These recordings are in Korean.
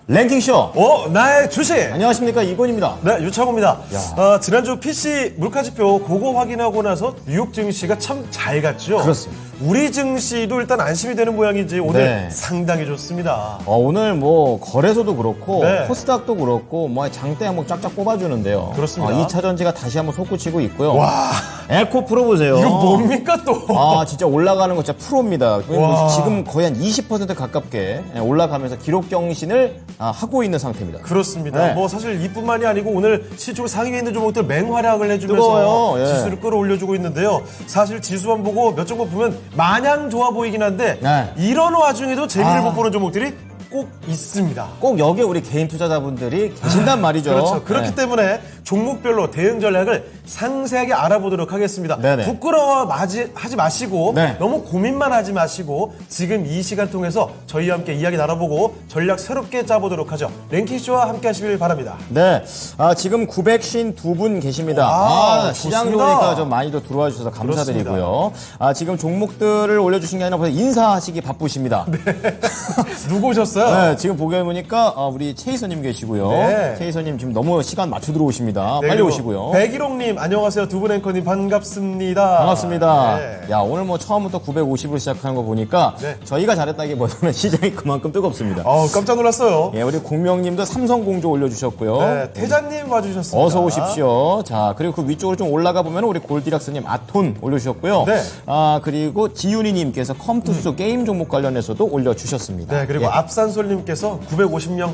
랭킹쇼. 나의 주식. 안녕하십니까, 이건입니다. 네, 유창호입니다. 지난주 PC 물가지표 그거 확인하고 나서 뉴욕 증시가 참 잘 갔죠. 그렇습니다. 우리 증시도 일단 안심이 되는 모양이지 오늘 네. 상당히 좋습니다. 오늘 뭐 거래소도 그렇고 네. 코스닥도 그렇고 뭐 장대 한번 쫙쫙 뽑아주는데요. 그렇습니다. 2차 전지가 다시 한번 솟구치고 있고요. 와, 에코 프로 보세요. 이거 뭡니까 또? 진짜 올라가는 거 진짜 프로입니다. 와. 지금 거의 한 20% 가깝게 올라가면서 기록 경신을 하고 있는 상태입니다. 그렇습니다. 네. 뭐 사실 이뿐만이 아니고 오늘 시총 상위에 있는 종목들 맹활약을 해주면서 뜨거워요. 예. 지수를 끌어올려주고 있는데요. 사실 지수만 보고 몇 종목 보면 마냥 좋아 보이긴 한데 네. 이런 와중에도 재미를 못 보는 종목들이 꼭 있습니다. 꼭 여기에 우리 개인 투자자분들이 계신단 말이죠. 그렇죠. 그렇기 네. 때문에 종목별로 대응 전략을 상세하게 알아보도록 하겠습니다. 네네. 부끄러워하지 마시고 네. 너무 고민만 하지 마시고 지금 이 시간 통해서 저희와 함께 이야기 나눠보고 전략 새롭게 짜보도록 하죠. 랭킹쇼와 함께 하시길 바랍니다. 네. 지금 952분 계십니다. 시장 좋습니다. 좋으니까 좀 많이도 들어와 주셔서 감사드리고요. 지금 종목들을 올려주신 게 아니라 벌써 인사하시기 바쁘십니다. 누구 오셨어요? 네, 지금 보게 보니까 우리 최희선님 계시고요. 네. 최희선님 지금 너무 시간 맞춰 들어오십니다. 네, 빨리 그리고 오시고요. 백일홍님 안녕하세요. 두 분 앵커님 반갑습니다. 반갑습니다. 네. 야, 오늘 뭐 처음부터 950으로 시작하는 거 보니까 네. 저희가 잘했다기보다는 시장이 그만큼 뜨겁습니다. 깜짝 놀랐어요. 예, 우리 공명님도 삼성공조 올려주셨고요. 네, 태자님 와주셨습니다. 어서 오십시오. 자, 그리고 그 위쪽으로 좀 올라가 보면 우리 골디락스님 아톤 올려주셨고요. 네. 그리고 지윤이님께서 컴투스 게임 종목 관련해서도 올려주셨습니다. 네, 그리고 예. 앞산솔님께서 950명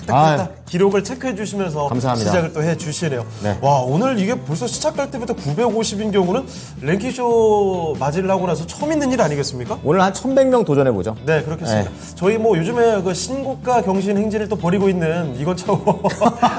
탁탁탁탁 기록을 체크해 주시면서 감사합니다. 시작을 또 해 주시네요. 네. 와, 오늘 이게 벌써 시작할 때부터 950인 경우는 랭킹쇼 맞이를 하고 나서 처음 있는 일 아니겠습니까? 오늘 한 1100명 도전해보죠. 네, 그렇겠습니다. 저희 뭐 요즘에 그 신고가 경신 행진을 또 벌이고 있는 이건 참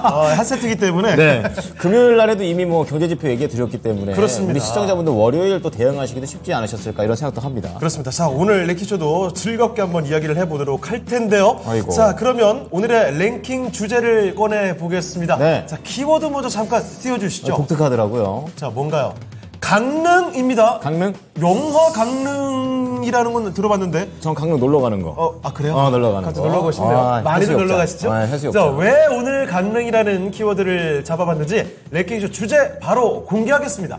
한 세트이기 때문에 네. 금요일 날에도 이미 뭐 경제지표 얘기해 드렸기 때문에 그렇습니다. 우리 시청자분들 월요일 또 대응하시기도 쉽지 않으셨을까 이런 생각도 합니다. 그렇습니다. 자, 오늘 랭킹쇼도 즐겁게 한번 이야기를 해보도록 할 텐데요. 아이고. 자, 그러면 오늘의 랭킹 주제를 꺼내 보겠습니다. 네. 자, 키워드 먼저 잠깐 띄워주시죠. 독특하더라고요. 자, 뭔가요? 강릉입니다. 강릉? 영화 강릉이라는 건 들어봤는데. 전 강릉 놀러 가는 거. 그래요? 놀러 가는 같이 거. 놀러 가시네요. 많이들 해수욕장. 놀러 가시죠? 해수욕장. 자, 왜 오늘 강릉이라는 키워드를 잡아봤는지 랭킹쇼 주제 바로 공개하겠습니다.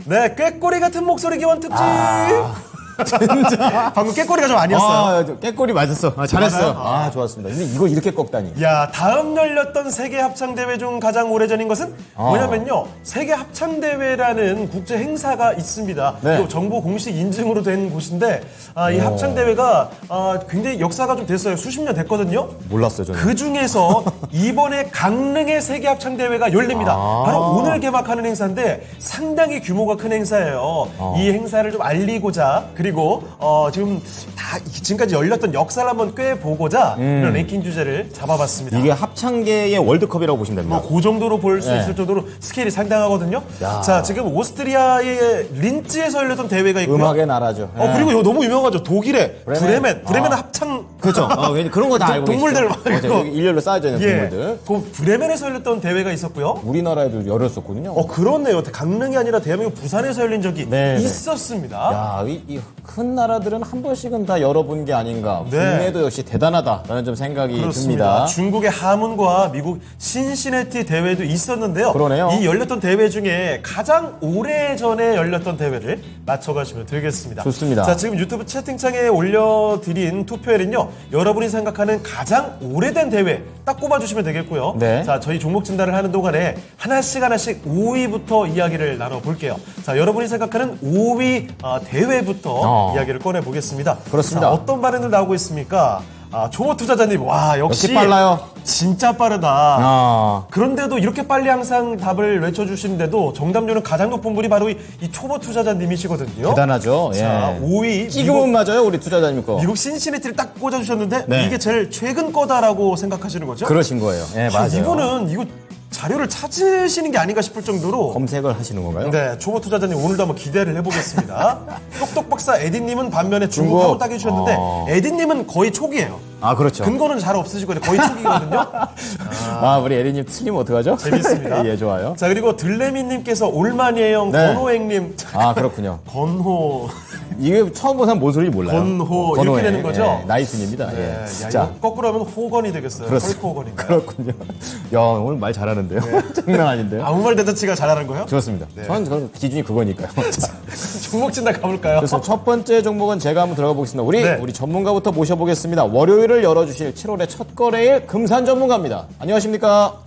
네, 꾀꼬리 같은 목소리 기원 특집. 진짜. 방금 꾀꼬리가 좀 아니었어요. 깨꼬리 맞았어. 잘했어. 맞아요? 좋았습니다. 근데 이걸 이렇게 꺾다니. 야, 다음 열렸던 세계 합창 대회 중 가장 오래전인 것은 뭐냐면요. 세계 합창 대회라는 국제 행사가 있습니다. 네. 또 정부 공식 인증으로 된 곳인데 이 합창 대회가 굉장히 역사가 좀 됐어요. 수십 년 됐거든요. 몰랐어요, 저는. 그 중에서 이번에 강릉의 세계 합창 대회가 열립니다. 바로 오늘 개막하는 행사인데 상당히 규모가 큰 행사예요. 이 행사를 좀 알리고자 그리고 지금까지 열렸던 역사를 한번 꿰보고자 이런 랭킹 주제를 잡아봤습니다. 이게 합창계의 월드컵이라고 보시면 됩니다. 뭐 그 정도로 볼 수 네. 있을 정도로 스케일이 상당하거든요. 야. 자, 지금 오스트리아의 린츠에서 열렸던 대회가 있고요. 음악의 나라죠. 그리고 이거 너무 유명하죠. 독일의 브레멘 합창 그렇죠. 그런 거 다 알고 동물들 계시죠? 막 이거. 여기 일렬로 쌓여져 있는 동물들. 그 브레멘에서 열렸던 대회가 있었고요. 우리나라에도 열렸었거든요. 그렇네요. 강릉이 아니라 대한민국 부산에서 열린 적이 네, 네. 있었습니다. 야, 이 큰 나라들은 한 번씩은 다 열어본 게 아닌가. 네. 국내도 역시 대단하다라는 좀 생각이 그렇습니다. 듭니다. 중국의 하문과 미국 신시내티 대회도 있었는데요. 그러네요. 이 열렸던 대회 중에 가장 오래전에 열렸던 대회를 맞춰가시면 되겠습니다. 좋습니다. 자, 지금 유튜브 채팅창에 올려드린 투표에는요. 여러분이 생각하는 가장 오래된 대회 딱 꼽아주시면 되겠고요. 네. 자, 저희 종목 진단을 하는 동안에 하나씩 5위부터 이야기를 나눠볼게요. 자, 여러분이 생각하는 5위 대회부터 이야기를 꺼내보겠습니다. 그렇습니다. 자, 어떤 반응들 나오고 있습니까? 초보 투자자님, 와, 역시 빨라요. 진짜 빠르다. 아, 그런데도 이렇게 빨리 항상 답을 외쳐주시는데도 정답률은 가장 높은 분이 바로 이 초보 투자자님이시거든요. 대단하죠. 자, 예. 5위. 찍으면 맞아요, 우리 투자자님 거. 미국 신시내티를 딱 꽂아주셨는데 네. 이게 제일 최근 거다라고 생각하시는 거죠? 그러신 거예요. 예, 맞아요. 이거는 이거 자료를 찾으시는 게 아닌가 싶을 정도로 검색을 하시는 건가요? 네, 초보 투자자님 오늘도 한번 기대를 해보겠습니다. 똑똑박사 에디님은 반면에 중국 중국. 한번 딱 해주셨는데 에디님은 거의 초기예요. 아, 그렇죠. 근거는 잘 없으시고 거의 초기거든요. 우리 에리님 틀리면 어떡하죠? 재밌습니다. 예, 좋아요. 자, 그리고 들레미님께서 올만이에요. 네. 건호행님. 아, 그렇군요. 건호. 이게 처음 본 사람 뭔 소리인지 몰라요. 건호. 이렇게 되는 거죠? 예, 나이순입니다. 네, 예. 야, 자, 이거 거꾸로 하면 호건이 되겠어요. 그렇습니다. 헐크호건인가요? 그렇군요. 야, 오늘 말 잘하는데요. 장난 아닌데요. 아무 말 대잔치가 잘하는 거예요? 좋습니다. 저는 기준이 그거니까요. 자, 종목 진단 가볼까요? 그래서 첫 번째 종목은 제가 한번 들어가 보겠습니다. 네. 우리 전문가부터 모셔보겠습니다. 월요일을 열어주실 7월의 첫 거래일 금산 전문가입니다. 안녕하십니까?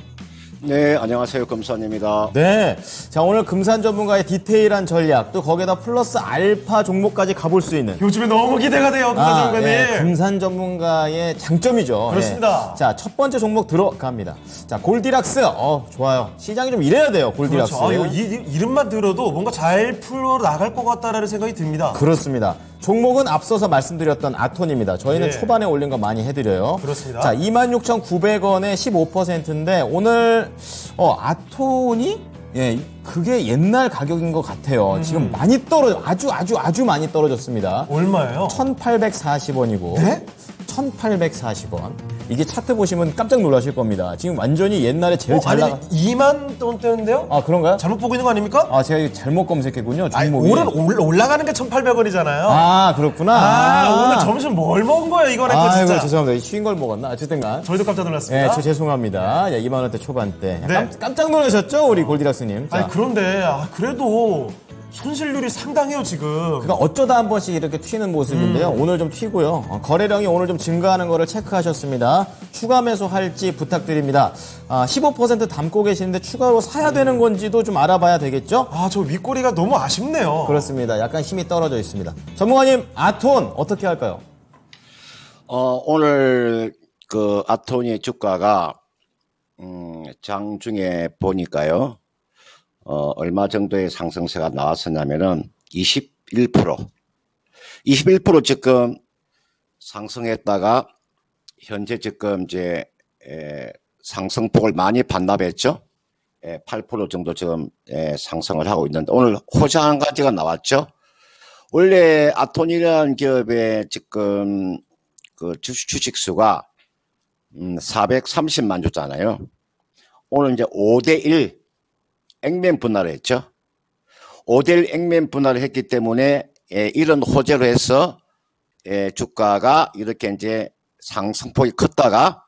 네, 안녕하세요. 금산입니다. 네. 자, 오늘 금산 전문가의 디테일한 전략, 또 거기에다 플러스 알파 종목까지 가볼 수 있는. 요즘에 너무 기대가 돼요, 금산 전문가님. 예, 금산 전문가의 장점이죠. 그렇습니다. 예. 자, 첫 번째 종목 들어갑니다. 자, 골디락스. 좋아요. 시장이 좀 이래야 돼요, 골디락스. 그렇죠. 이거 이름만 들어도 뭔가 잘 풀어 나갈 것 같다라는 생각이 듭니다. 그렇습니다. 종목은 앞서서 말씀드렸던 아톤입니다. 저희는 예. 초반에 올린 거 많이 해드려요. 그렇습니다. 자, 26,900원에 15%인데 오늘 아톤이 그게 옛날 가격인 것 같아요. 지금 많이 아주 많이 떨어졌습니다. 얼마예요? 1,840원이고. 네? 1,840원. 이게 차트 보시면 깜짝 놀라실 겁니다. 지금 완전히 옛날에 제일 잘 아니, 나가. 2만 원대인데요? 아, 그런가요? 잘못 보고 있는 거 아닙니까? 제가 잘못 검색했군요. 아니, 종목이. 오늘 올라가는 게 1,800원이잖아요. 아, 그렇구나. 오늘 점심 뭘 먹은 거예요, 이거는 또 아이고, 진짜. 죄송합니다. 쉬운 걸 먹었나? 어쨌든간. 저희도 깜짝 놀랐습니다. 저 죄송합니다. 2만 원대 초반대. 네. 깜짝 놀라셨죠? 우리 골디락스님. 자, 아니, 그런데, 그래도 손실률이 상당해요, 지금. 그러니까 어쩌다 한 번씩 이렇게 튀는 모습인데요. 오늘 좀 튀고요. 거래량이 오늘 좀 증가하는 거를 체크하셨습니다. 추가 매수할지 부탁드립니다. 15% 담고 계시는데 추가로 사야 되는 건지도 좀 알아봐야 되겠죠? 저 윗꼬리가 너무 아쉽네요. 그렇습니다. 약간 힘이 떨어져 있습니다. 전문가님, 아톤 어떻게 할까요? 오늘 그 아토니 주가가 장중에 보니까요. 얼마 정도의 상승세가 나왔었냐면은 21% 지금 상승했다가 현재 지금 이제 상승폭을 많이 반납했죠. 8% 정도 지금 상승을 하고 있는데 오늘 호재 한 가지가 나왔죠. 원래 아톤이라는 기업의 지금 그 주식수가 430만 주잖아요. 오늘 이제 5대1 액면 분할을 했죠. 5대1 액면 분할을 했기 때문에 이런 호재로 해서 주가가 이렇게 이제 상승폭이 컸다가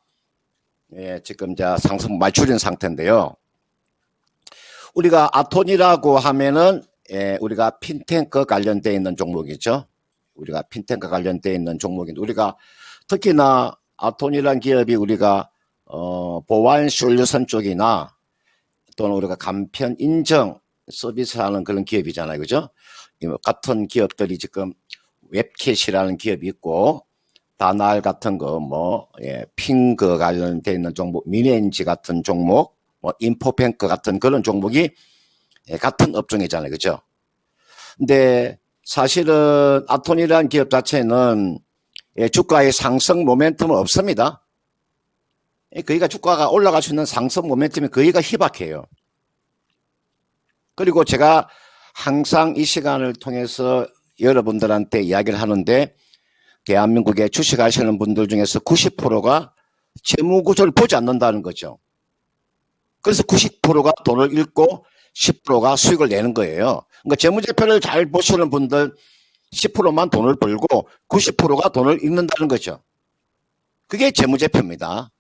지금 이제 상승 많이 줄인 상태인데요. 우리가 아톤이라고 하면은 우리가 핀테크 관련되어 있는 종목이죠. 우리가 핀테크 관련되어 있는 종목인데 우리가 특히나 아톤이라는 기업이 우리가 보안 솔루션 쪽이나 또는 우리가 간편 인증 서비스하는 그런 기업이잖아요. 그죠? 같은 기업들이 지금 웹캣이라는 기업이 있고 다날 같은 거 핑그 관련되어 있는 종목, 미니엔지 같은 종목, 인포뱅크 같은 그런 종목이 같은 업종이잖아요. 그죠? 근데 사실은 아톤이라는 기업 자체는 주가의 상승 모멘텀은 없습니다. 거기가 주가가 올라갈 수 있는 상승 모멘텀이 거기가 희박해요. 그리고 제가 항상 이 시간을 통해서 여러분들한테 이야기를 하는데 대한민국에 주식하시는 분들 중에서 90%가 재무구조를 보지 않는다는 거죠. 그래서 90%가 돈을 잃고 10%가 수익을 내는 거예요. 그러니까 재무제표를 잘 보시는 분들 10%만 돈을 벌고 90%가 돈을 잃는다는 거죠. 그게 재무제표입니다.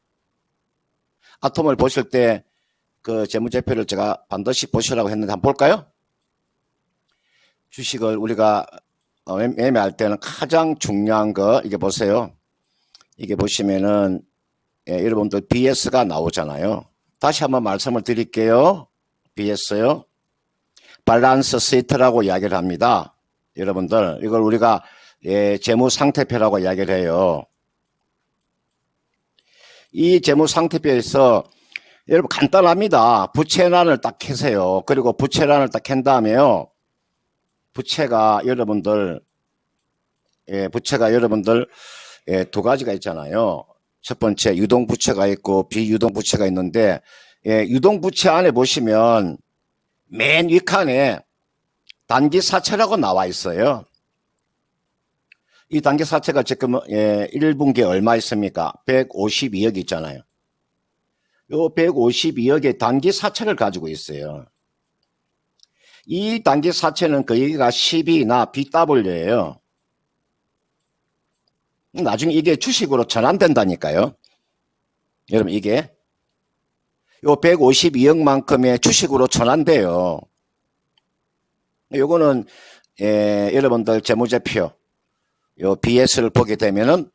아톰을 보실 때 그 재무제표를 제가 반드시 보시라고 했는데 한번 볼까요? 주식을 우리가 매매할 때는 가장 중요한 거 이게 보세요. 이게 보시면은 여러분들 BS가 나오잖아요. 다시 한번 말씀을 드릴게요. BS요. 밸런스 시트라고 이야기를 합니다. 여러분들 이걸 우리가 재무상태표라고 이야기를 해요. 이 재무상태표에서 여러분 간단합니다. 부채란을 딱 캐세요. 그리고 부채란을 딱 캔 다음에요. 부채가 여러분들 두 가지가 있잖아요. 첫 번째 유동부채가 있고 비유동부채가 있는데 유동부채 안에 보시면 맨 윗칸에 단기사채라고 나와 있어요. 이 단기 사채가 지금 1분기에 얼마 있습니까? 152억 있잖아요. 요 152억의 단기 사채를 가지고 있어요. 이 단기 사채는 거기가 12나 BW예요. 나중에 이게 주식으로 전환된다니까요. 여러분 이게 요 152억만큼의 주식으로 전환돼요. 요거는 여러분들 재무제표 요 BS를 보게 되면은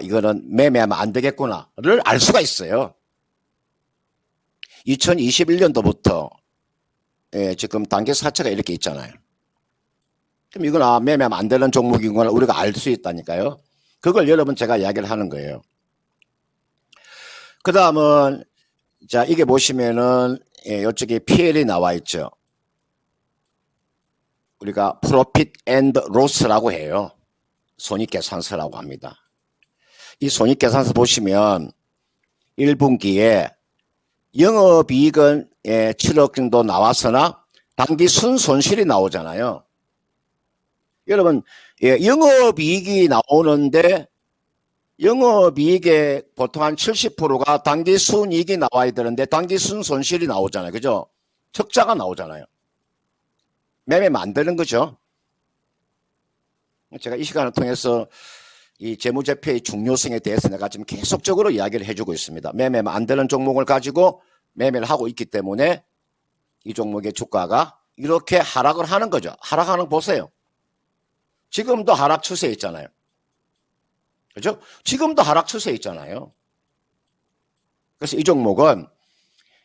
이거는 매매하면 안 되겠구나를 알 수가 있어요. 2021년도부터 지금 단기 사채가 이렇게 있잖아요. 그럼 이건 매매하면 안 되는 종목인 걸 우리가 알 수 있다니까요. 그걸 여러분 제가 이야기를 하는 거예요. 그 다음은 자 이게 보시면은 이쪽에 PL이 나와 있죠. 우리가 프로핏 앤드 로스라고 해요. 손익계산서라고 합니다. 이 손익계산서 보시면 1분기에 영업이익은 7억 정도 나왔으나 단기 순손실이 나오잖아요. 여러분 영업이익이 나오는데 영업이익의 보통 한 70%가 단기 순이익이 나와야 되는데 단기 순손실이 나오잖아요. 그죠? 적자가 나오잖아요. 매매면 안 되는 거죠. 제가 이 시간을 통해서 이 재무제표의 중요성에 대해서 내가 지금 계속적으로 이야기를 해주고 있습니다. 매매면 안 되는 종목을 가지고 매매를 하고 있기 때문에 이 종목의 주가가 이렇게 하락을 하는 거죠. 하락하는 거 보세요. 지금도 하락 추세에 있잖아요. 그죠? 지금도 하락 추세에 있잖아요. 그래서 이 종목은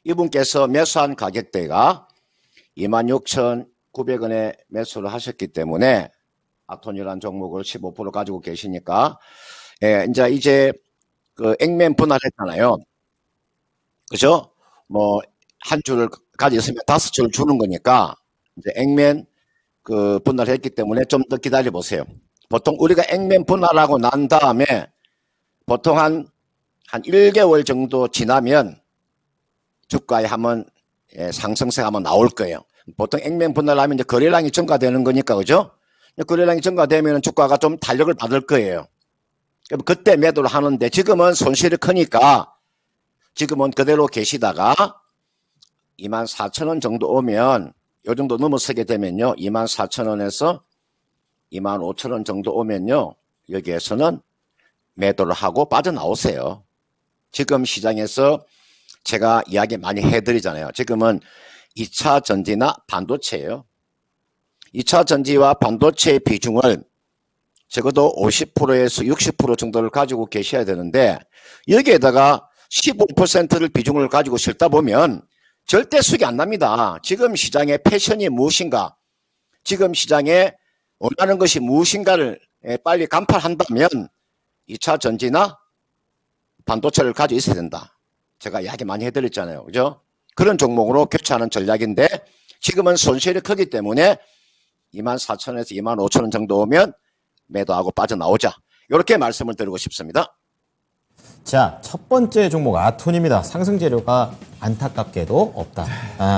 이분께서 매수한 가격대가 26,900원에 매수를 하셨기 때문에 아톤이라는 종목을 15% 가지고 계시니까 이제 그 액면 분할했잖아요. 그죠? 뭐 한 줄을 가지고 있으면 5줄을 주는 거니까 이제 액면 그 분할했기 때문에 좀 더 기다려 보세요. 보통 우리가 액면 분할하고 난 다음에 보통 한 1개월 정도 지나면 주가에 한번 상승세가 한번 나올 거예요. 보통 액면 분할하면 이제 거래량이 증가되는 거니까 그죠? 거래량이 증가되면 주가가 좀 탄력을 받을 거예요. 그때 매도를 하는데 지금은 손실이 크니까 지금은 그대로 계시다가 24,000원 정도 오면 요 정도 넘어서게 되면요. 24,000원에서 25,000원 정도 오면요. 여기에서는 매도를 하고 빠져나오세요. 지금 시장에서 제가 이야기 많이 해드리잖아요. 지금은 2차 전지나 반도체예요. 2차 전지와 반도체의 비중을 적어도 50%에서 60% 정도를 가지고 계셔야 되는데 여기에다가 15%를 비중을 가지고 실다 보면 절대 수익이 안 납니다. 지금 시장의 패션이 무엇인가, 지금 시장에 원하는 것이 무엇인가를 빨리 간파한다면 2차 전지나 반도체를 가지고 있어야 된다. 제가 이야기 많이 해드렸잖아요. 그죠? 그런 종목으로 교체하는 전략인데 지금은 손실이 크기 때문에 24,000원에서 25,000원 정도 오면 매도하고 빠져나오자. 이렇게 말씀을 드리고 싶습니다. 자, 첫 번째 종목 아톤입니다. 상승 재료가 안타깝게도 없다.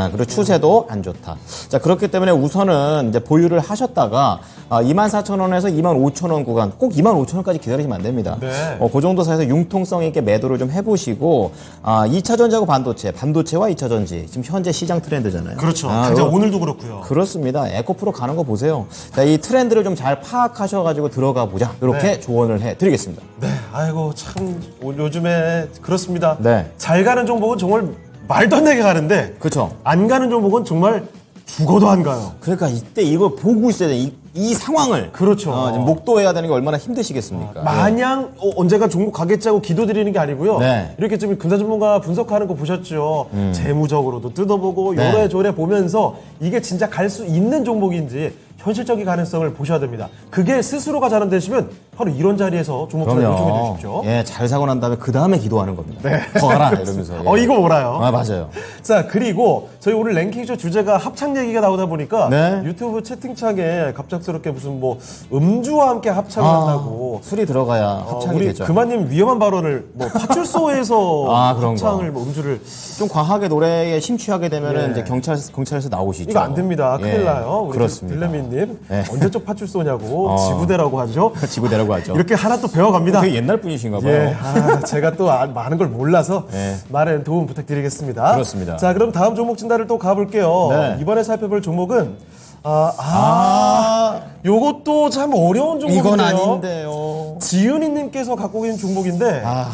그리고 추세도 안 좋다. 자, 그렇기 때문에 우선은 이제 보유를 하셨다가 24,000원에서 25,000원 구간, 꼭 25,000원까지 기다리시면 안 됩니다. 네. 그 정도 사이에서 융통성 있게 매도를 좀 해보시고 2차 전지하고 반도체와 2차 전지 지금 현재 시장 트렌드잖아요. 그렇죠. 당장 오늘도 그렇고요. 그렇습니다. 에코프로 가는 거 보세요. 자, 이 트렌드를 좀 잘 파악하셔가지고 들어가 보자. 이렇게 조언을 해드리겠습니다. 네, 아이고 참 요즘에 그렇습니다. 네. 잘 가는 종목은 정말 말도 안 되게 가는데 그렇죠. 안 가는 종목은 정말 죽어도 안 가요. 그러니까 이때 이걸 보고 있어야 돼. 이 상황을. 그렇죠. 지금 목도해야 되는 게 얼마나 힘드시겠습니까? 마냥 언젠가 종목 가겠지 하고 기도드리는 게 아니고요. 네. 이렇게 좀 금사 전문가 분석하는 거 보셨죠. 재무적으로도 뜯어보고 네. 요래조래 보면서 이게 진짜 갈 수 있는 종목인지 현실적인 가능성을 보셔야 됩니다. 그게 스스로가 잘 안 되시면 바로 이런 자리에서 종목 투자 요청해 주십시오. 예, 잘 사고 난 다음에 그 다음에 기도하는 겁니다. 더 가라 이러면서. 예. 이거 뭐라요? 맞아요. 자, 그리고 저희 오늘 랭킹쇼 주제가 합창 얘기가 나오다 보니까 네. 유튜브 채팅창에 갑작스럽게 갑작스럽게 무슨 뭐 음주와 함께 합창을 한다고. 술이 들어가야 합창이 우리 되죠. 그만님 위험한 발언을 뭐 파출소에서 그런 거. 합창을 뭐 음주를 좀 과하게 노래에 심취하게 되면은 예. 이제 경찰에서 나오시죠. 이거 안 됩니다. 큰일 예, 나요. 우리 그렇습니다. 빌레미님 예. 언제적 파출소냐고 지부대라고 하죠. 지구대라고 하죠. 이렇게 하나 또 배워갑니다. 되게 옛날 분이신가 봐요. 예, 제가 또 많은 걸 몰라서 예. 많은 도움 부탁드리겠습니다. 그렇습니다. 자, 그럼 다음 종목 진단을 또 가볼게요. 네. 이번에 살펴볼 종목은 요것도 참 어려운 종목인데요. 이건 아닌데요. 지윤이님께서 갖고 계신 종목인데 아,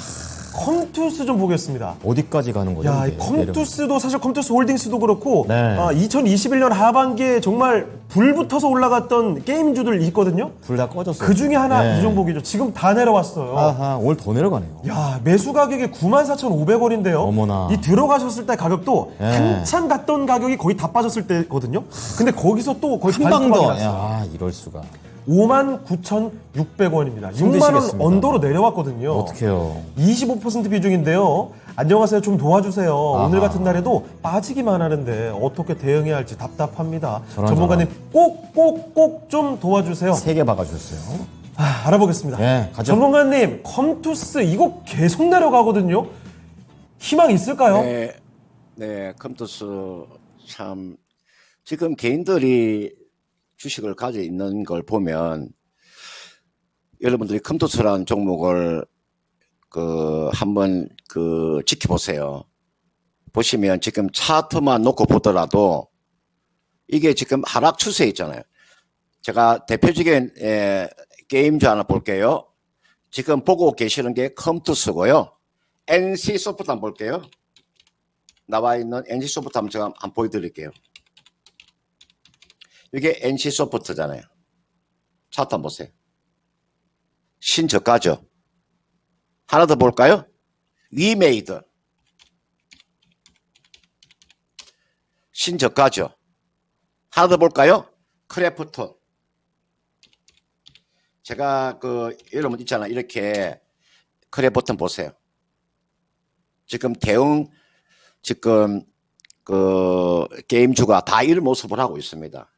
컴투스 좀 보겠습니다. 어디까지 가는 거죠? 야, 이 이게? 컴투스도 사실 컴투스 홀딩스도 그렇고 네. 2021년 하반기에 정말 불 붙어서 올라갔던 게임주들 있거든요. 불 다 꺼졌어요. 그 중에 하나 네. 이 종목이죠. 지금 다 내려왔어요. 아하, 오늘 더 내려가네요. 야, 매수 가격이 94,500원인데요. 어머나. 이 들어가셨을 때 가격도 네. 한참 갔던 가격이 거의 다 빠졌을 때거든요. 근데 거기서 또 거의 한 방 더. 났어요. 야, 이럴 수가. 59,600원입니다. 6만 원 힘드시겠습니다. 언더로 내려왔거든요. 어떡해요. 25% 비중인데요. 안녕하세요. 좀 도와주세요. 오늘 같은 날에도 빠지기만 하는데 어떻게 대응해야 할지 답답합니다. 저런, 전문가님 꼭 좀 도와주세요. 3개 박아주셨어요. 알아보겠습니다. 네, 가죠. 전문가님, 컴투스 이거 계속 내려가거든요. 희망 있을까요? 네, 컴투스 참 지금 개인들이 주식을 가지고 있는 걸 보면 여러분들이 컴투스라는 종목을 한번 지켜보세요. 보시면 지금 차트만 놓고 보더라도 이게 지금 하락 추세에 있잖아요. 제가 대표적인 게임주 하나 볼게요. 지금 보고 계시는 게 컴투스고요. NC소프트 한번 볼게요. 나와 있는 NC소프트 한번 제가 한번 보여드릴게요. 이게 NC소프트잖아요. 차트 한번 보세요. 신저가죠. 하나 더 볼까요? 위메이드. 신저가죠. 하나 더 볼까요? 크래프톤. 제가 여러분 있잖아요. 이렇게 크래프톤 보세요. 지금 대응 게임주가 다 이런 모습을 하고 있습니다.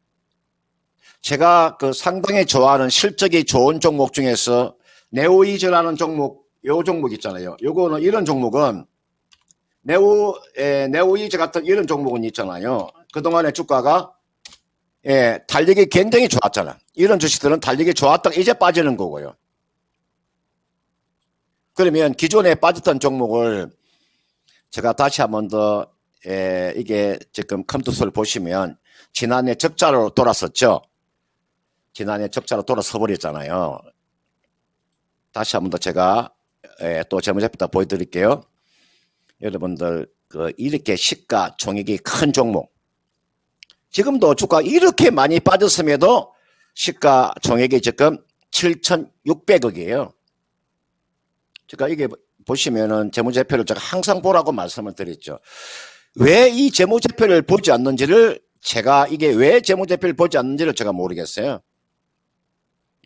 제가 상당히 좋아하는 실적이 좋은 종목 중에서 네오이즈라는 종목, 요 종목 있잖아요. 요거는 이런 종목은 네오이즈 같은 이런 종목은 있잖아요. 그동안에 주가가 달리기 굉장히 좋았잖아. 이런 주식들은 달리기 좋았다가 이제 빠지는 거고요. 그러면 기존에 빠졌던 종목을 제가 다시 한 번 더 이게 지금 컴투스를 보시면 지난해 적자로 돌았었죠. 지난해 적자로 돌아서 버렸잖아요. 다시 한 번 더 제가 또 재무제표부터 보여드릴게요. 여러분들 이렇게 시가 총액이 큰 종목. 지금도 주가 이렇게 많이 빠졌음에도 시가 총액이 지금 7,600억이에요. 제가 이게 보시면은 재무제표를 제가 항상 보라고 말씀을 드렸죠. 왜 이 재무제표를 보지 않는지를 제가 이게 왜 재무제표를 보지 않는지를 제가 모르겠어요.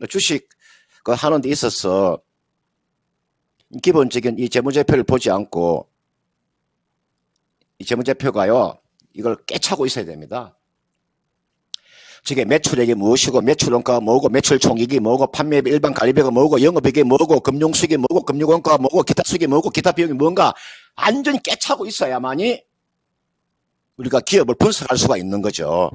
주식 하는 데 있어서 기본적인 이 재무제표를 보지 않고 이 재무제표가요 이걸 깨차고 있어야 됩니다. 지금 매출액이 무엇이고 매출원가가 뭐고 매출총액이 뭐고 판매비 일반 관리비가 뭐고 영업이익이 뭐고 금융수익이 뭐고 금융원가가 뭐고 기타 수익이 뭐고 기타 비용이 뭔가 완전히 깨차고 있어야만이 우리가 기업을 분석할 수가 있는 거죠.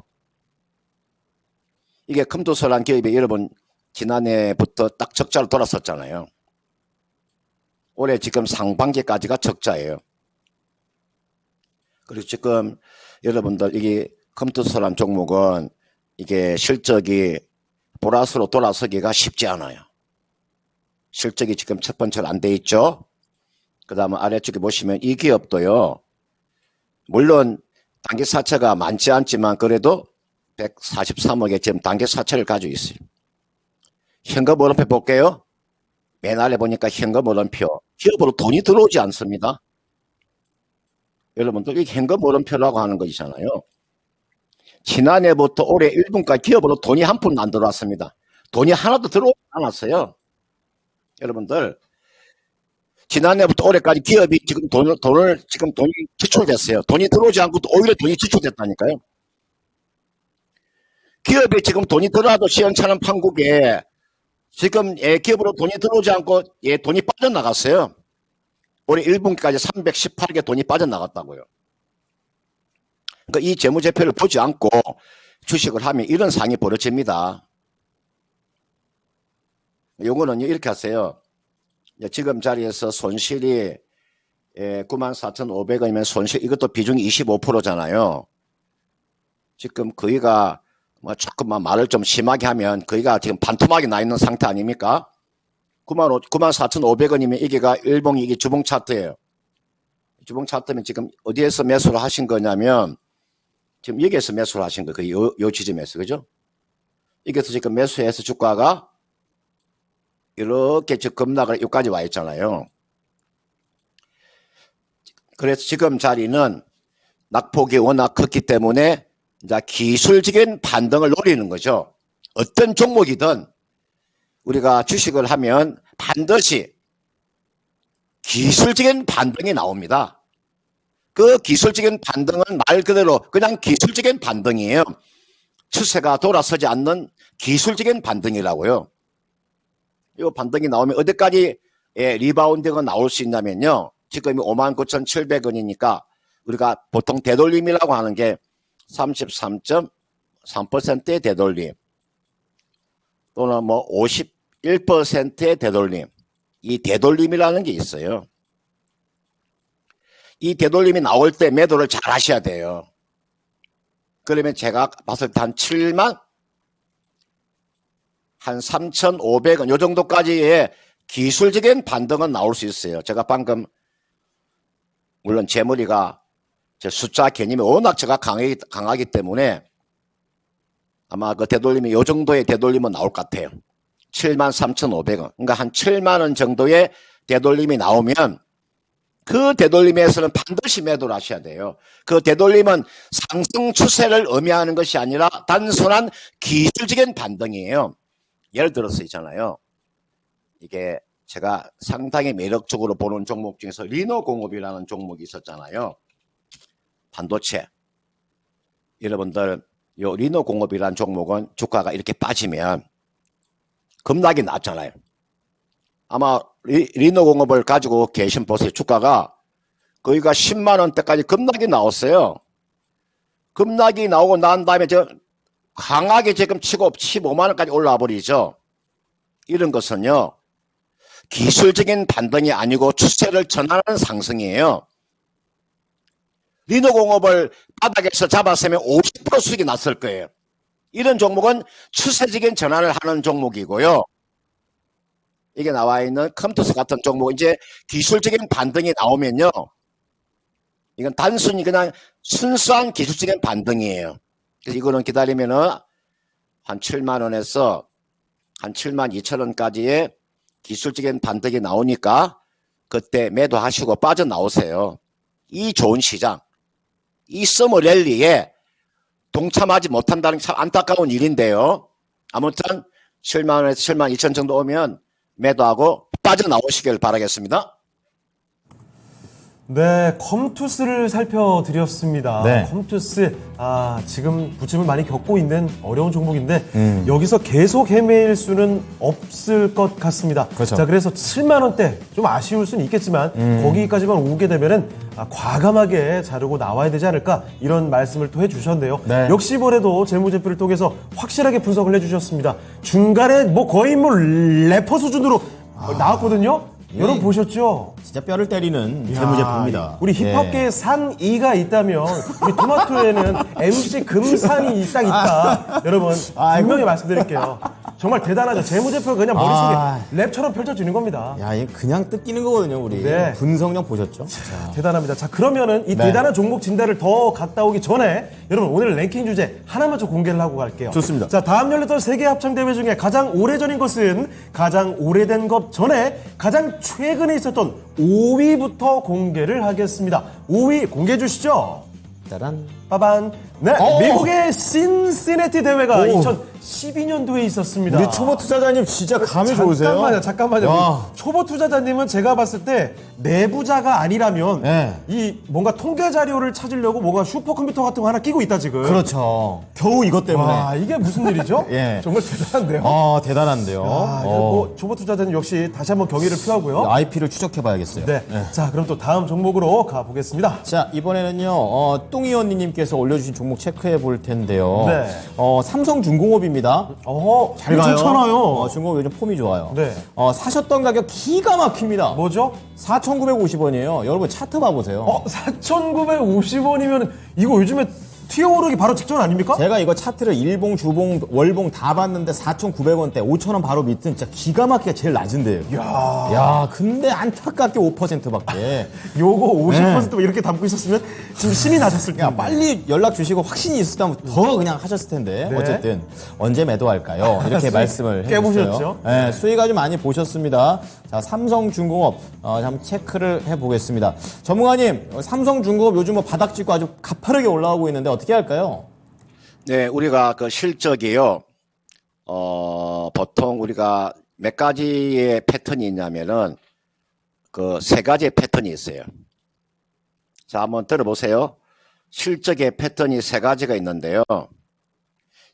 이게 컴투스라는 기업이 여러분 지난해부터 딱 적자로 돌았었잖아요. 올해 지금 상반기까지가 적자예요. 그리고 지금 여러분들 이게 컴투스라는 종목은 이게 실적이 보라스로 돌아서기가 쉽지 않아요. 실적이 지금 첫 번째로 안 돼 있죠. 그 다음에 아래쪽에 보시면 이 기업도요. 물론 단기사채가 많지 않지만 그래도 143억의 지금 단기사채를 가지고 있어요. 현금 오름표 볼게요. 맨 아래 보니까 현금 오름표. 기업으로 돈이 들어오지 않습니다. 여러분들 이게 현금 오름표라고 하는 것이잖아요. 지난해부터 올해 1분까지 기업으로 돈이 한 푼도 안 들어왔습니다. 돈이 하나도 들어오지 않았어요. 여러분들 지난해부터 올해까지 기업이 지금 돈이 지출됐어요. 돈이 들어오지 않고 오히려 돈이 지출됐다니까요. 기업에 지금 돈이 들어와도 시원찮은 판국에 지금 기업으로 돈이 들어오지 않고 돈이 빠져나갔어요. 올해 1분기까지 318개 돈이 빠져나갔다고요. 그러니까 이 재무제표를 보지 않고 주식을 하면 이런 상황이 벌어집니다. 요거는 이렇게 하세요. 지금 자리에서 손실이 94,500원이면 손실, 이것도 비중이 25%잖아요. 지금 거기가 조금만 말을 좀 심하게 하면 거기가 지금 반토막이 나 있는 상태 아닙니까? 94,500원이면 이게가 일봉이 이게 주봉 차트예요. 주봉 차트면 지금 어디에서 매수를 하신 거냐면 지금 여기에서 매수를 하신 거예요. 요 지점에서, 그죠? 여기서 지금 매수해서 주가가 이렇게 즉 급락을 여기까지 와 있잖아요. 그래서 지금 자리는 낙폭이 워낙 컸기 때문에 이제 기술적인 반등을 노리는 거죠. 어떤 종목이든 우리가 주식을 하면 반드시 기술적인 반등이 나옵니다. 그 기술적인 반등은 말 그대로 그냥 기술적인 반등이에요. 추세가 돌아서지 않는 기술적인 반등이라고요. 이 반등이 나오면 어디까지 리바운드가 나올 수 있냐면요. 지금이 59,700원이니까 우리가 보통 되돌림이라고 하는 게 33.3%의 되돌림 또는 뭐 51%의 되돌림, 이 되돌림이라는 게 있어요. 이 되돌림이 나올 때 매도를 잘 하셔야 돼요. 그러면 제가 봤을 때 한 7만 한 3,500원 요 정도까지의 기술적인 반등은 나올 수 있어요. 제가 방금 물론 제 머리가 제 숫자 개념이 워낙 제가 강하기 때문에 아마 그 되돌림이 요 정도의 되돌림은 나올 것 같아요. 73,500원. 그러니까 한 7만 원 정도의 되돌림이 나오면 그 되돌림에서는 반드시 매도를 하셔야 돼요. 그 되돌림은 상승 추세를 의미하는 것이 아니라 단순한 기술적인 반등이에요. 예를 들어서 있잖아요. 이게 제가 상당히 매력적으로 보는 종목 중에서 리노공업이라는 종목이 있었잖아요. 반도체. 여러분들 요 리노공업이라는 종목은 주가가 이렇게 빠지면 급락이 났잖아요. 아마 리노공업을 가지고 계신 보세요. 주가가 거기가 10만 원대까지 급락이 나왔어요. 급락이 나오고 난 다음에 강하게 지금 치고 15만 원까지 올라와 버리죠. 이런 것은요. 기술적인 반등이 아니고 추세를 전환하는 상승이에요. 리노공업을 바닥에서 잡았으면 50% 수익이 났을 거예요. 이런 종목은 추세적인 전환을 하는 종목이고요. 이게 나와 있는 컴투스 같은 종목, 이제 기술적인 반등이 나오면요. 이건 단순히 그냥 순수한 기술적인 반등이에요. 그래서 이거는 기다리면은 한 7만 원에서 한 7만 2천 원까지의 기술적인 반등이 나오니까 그때 매도하시고 빠져나오세요. 이 좋은 시장, 이 서머 랠리에 동참하지 못한다는 게 참 안타까운 일인데요. 아무튼 7만 원에서 7만 2천 정도 오면 매도하고 빠져나오시길 바라겠습니다. 네, 컴투스를 살펴드렸습니다. 네. 컴투스, 지금 부침을 많이 겪고 있는 어려운 종목인데, 여기서 계속 헤매일 수는 없을 것 같습니다. 그렇죠. 자, 그래서 7만원대, 좀 아쉬울 수는 있겠지만, 거기까지만 오게 되면은, 과감하게 자르고 나와야 되지 않을까, 이런 말씀을 또 해주셨는데요. 네. 역시 이번에도 재무제표를 통해서 확실하게 분석을 해주셨습니다. 중간에 뭐 거의 뭐 래퍼 수준으로 나왔거든요. 여러분 보셨죠? 진짜 뼈를 때리는 재무제표입니다. 우리 힙합계에 산 2가 있다면 우리 토마토에는 MC 금산이 딱 있다. 여러분 분명히 말씀드릴게요. 정말 대단하죠. 재무제표가 그냥 머릿속에 랩처럼 펼쳐지는 겁니다. 야, 이게 그냥 뜯기는 거거든요, 우리. 네. 분석력 보셨죠? 대단합니다. 자, 그러면은 이 네. 대단한 종목 진단을 더 갔다 오기 전에 여러분 오늘 랭킹 주제 하나만 좀 공개를 하고 갈게요. 좋습니다. 자, 다음 열렸던 세계 합창 대회 중에 가장 오래전인 것은 가장 오래된 것 전에 가장 최근에 있었던 5위부터 공개를 하겠습니다. 5위 공개해 주시죠. 짜란. 빠반. 네, 미국의 신시내티 대회가 2010 12년도에 있었습니다. 우리 초보 투자자님 진짜 감이 좋으세요? 잠깐만요. 와. 초보 투자자님은 제가 봤을 때 내부자가 아니라면 네. 이 뭔가 통계 자료를 찾으려고 뭔가 슈퍼컴퓨터 같은 거 하나 끼고 있다 지금. 그렇죠. 겨우 이것 때문에. 와, 이게 무슨 일이죠? 예. 정말 대단한데요. 대단한데요. 초보 투자자님 역시 다시 한번 경의를 표하고요. IP를 추적해봐야겠어요. 네. 자, 그럼 또 다음 종목으로 가보겠습니다. 자, 이번에는요, 뚱이 언니님께서 올려주신 종목 체크해 볼 텐데요. 네. 삼성중공업입니다. 잘 가요. 좋잖아요. 중공업 요즘 폼이 좋아요. 네. 사셨던 가격 기가 막힙니다. 뭐죠? 4,950원이에요. 여러분 차트 봐보세요. 4,950원이면 이거 요즘에 튀어오르기 바로 직전 아닙니까? 제가 이거 차트를 일봉, 주봉, 월봉 다 봤는데 4,900원대, 5,000원 바로 밑은 진짜 기가 막히게 제일 낮은 데예요. 야, 근데 안타깝게 5%밖에. 요거 50% 이렇게 담고 있었으면 지금 신이 나셨을 텐데. 야, 빨리 연락 주시고 확신이 있었다면 더 그냥 하셨을 텐데. 네. 어쨌든 언제 매도할까요? 이렇게 말씀을 해주셨어요. 깨보셨죠? 네, 수익 아주 많이 보셨습니다. 자, 삼성중공업 한번 체크를 해보겠습니다. 전문가님, 삼성중공업 요즘 뭐 바닥 찍고 아주 가파르게 올라오고 있는데 어떻게 할까요? 네, 우리가 그 실적이요. 보통 우리가 몇 가지의 패턴이 있냐면은 그 세 가지의 패턴이 있어요. 자, 한번 들어보세요. 실적의 패턴이 세 가지가 있는데요.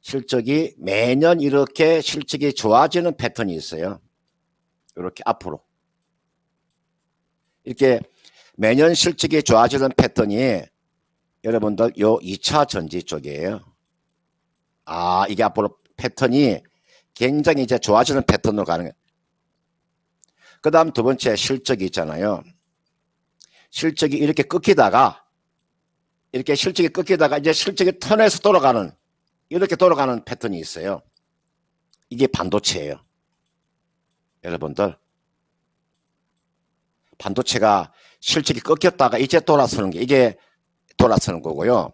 실적이 매년 이렇게 실적이 좋아지는 패턴이 있어요. 이렇게 앞으로. 이렇게 매년 실적이 좋아지는 패턴이 여러분들 요 2차 전지 쪽이에요. 이게 앞으로 패턴이 굉장히 이제 좋아지는 패턴으로 가는 거예요. 그 다음 두 번째 실적이 있잖아요. 실적이 이렇게 꺾이다가 이제 실적이 턴해서 돌아가는 이렇게 돌아가는 패턴이 있어요. 이게 반도체예요. 여러분들 반도체가 실적이 꺾였다가 이제 돌아서는 게 이게 돌아서는 거고요.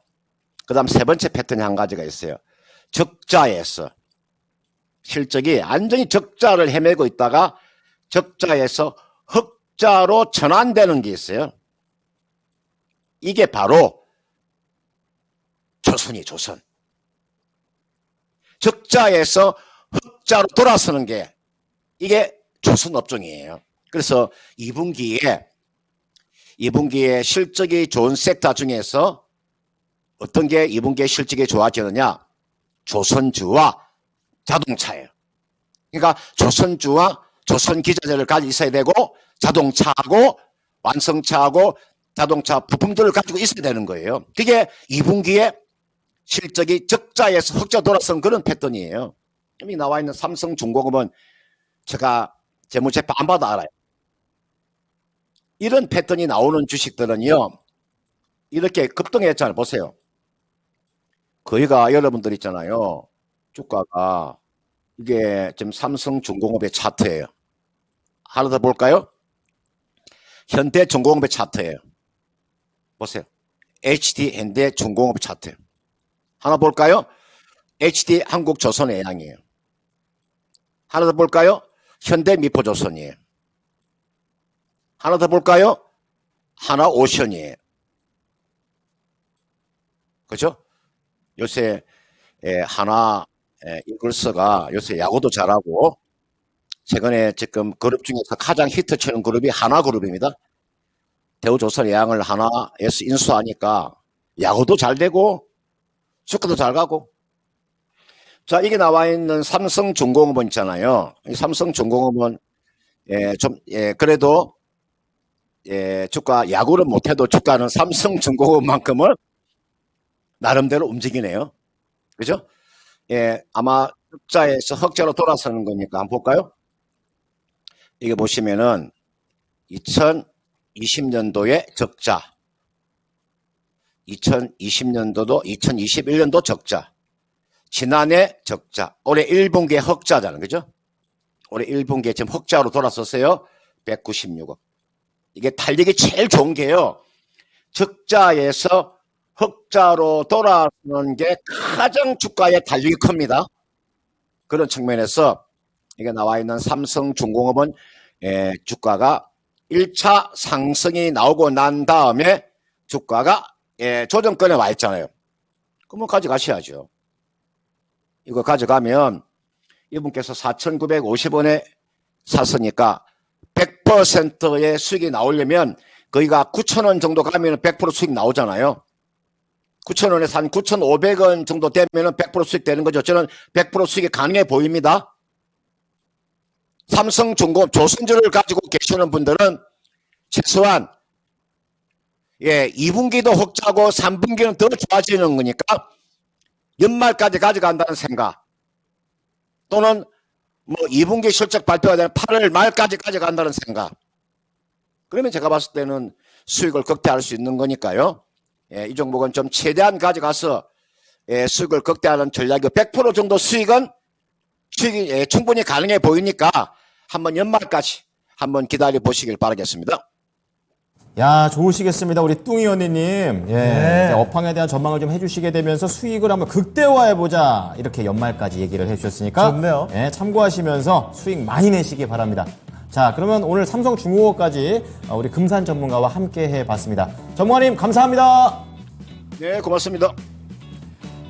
그 다음 세 번째 패턴이 한 가지가 있어요. 적자에서 실적이 완전히 적자를 헤매고 있다가 적자에서 흑자로 전환되는 게 있어요. 이게 바로 조선. 적자에서 흑자로 돌아서는 게 이게 조선 업종이에요. 그래서 2분기에 실적이 좋은 섹터 중에서 어떤 게 2분기에 실적이 좋아지느냐? 조선주와 자동차예요. 그러니까 조선주와 조선기자재를 가지고 있어야 되고 자동차하고 완성차하고 자동차 부품들을 가지고 있어야 되는 거예요. 그게 2분기에 실적이 적자에서 흑자 돌아서는 그런 패턴이에요. 여기 나와 있는 삼성중공업은 제가 재무제표 안 봐도 알아요. 이런 패턴이 나오는 주식들은요. 이렇게 급등했잖아요. 보세요. 거기가 여러분들 있잖아요. 주가가 이게 지금 삼성중공업의 차트예요. 하나 더 볼까요? 현대중공업의 차트예요. 보세요. HD 현대중공업 차트. 하나 볼까요? HD 한국조선해양이에요. 하나 더 볼까요? 현대미포조선이에요. 하나 더 볼까요? 하나오션이에요. 그죠? 요새 하나 이글스가 요새 야구도 잘하고 최근에 지금 그룹 중에서 가장 히트치는 그룹이 하나그룹입니다. 대우조선해양을 하나에서 인수하니까 야구도 잘 되고 주가도 잘 가고. 자, 이게 나와 있는 삼성중공업은 있잖아요. 이 삼성중공업은 그래도 주가 야구를 못해도 주가는 삼성중공업만큼은 나름대로 움직이네요. 그죠? 아마 흑자에서 흑자로 돌아서는 거니까 한번 볼까요? 이게 보시면은 2020년도에 적자, 2020년도도 2021년도 적자, 지난해 적자, 올해 1분기에 흑자잖아요. 그죠? 올해 1분기에 지금 흑자로 돌아섰어요. 196억. 이게 달리기 제일 좋은 게요. 적자에서 흑자로 돌아서는 게 가장 주가의 달리기 큽니다. 그런 측면에서 이게 나와 있는 삼성중공업은 주가가 1차 상승이 나오고 난 다음에 주가가 조정권에 와 있잖아요. 그러면 가져가셔야죠. 이거 가져가면 이분께서 4,950원에 샀으니까 100%의 수익이 나오려면 거기가 9,000원 정도 가면 100% 수익 나오잖아요. 9,000원에서 한 9,500원 정도 되면 100% 수익 되는 거죠. 저는 100% 수익이 가능해 보입니다. 삼성중공업 조선주를 가지고 계시는 분들은 최소한 2분기도 혹자고 3분기는 더 좋아지는 거니까 연말까지 가져간다는 생각, 또는 뭐 2분기 실적 발표가 되는 8월 말까지 가져간다는 생각, 그러면 제가 봤을 때는 수익을 극대화할 수 있는 거니까요. 이 종목은 좀 최대한 가져가서 수익을 극대화하는 전략이 100% 정도 수익이 충분히 가능해 보이니까 한번 연말까지 한번 기다려 보시길 바라겠습니다. 야, 좋으시겠습니다. 우리 뚱이 언니님. 예. 네. 이제 업황에 대한 전망을 좀 해주시게 되면서 수익을 한번 극대화해보자. 이렇게 연말까지 얘기를 해주셨으니까. 좋네요. 예, 참고하시면서 수익 많이 내시기 바랍니다. 자, 그러면 오늘 삼성중공업까지 우리 금산 전문가와 함께 해봤습니다. 전문가님, 감사합니다. 네, 고맙습니다.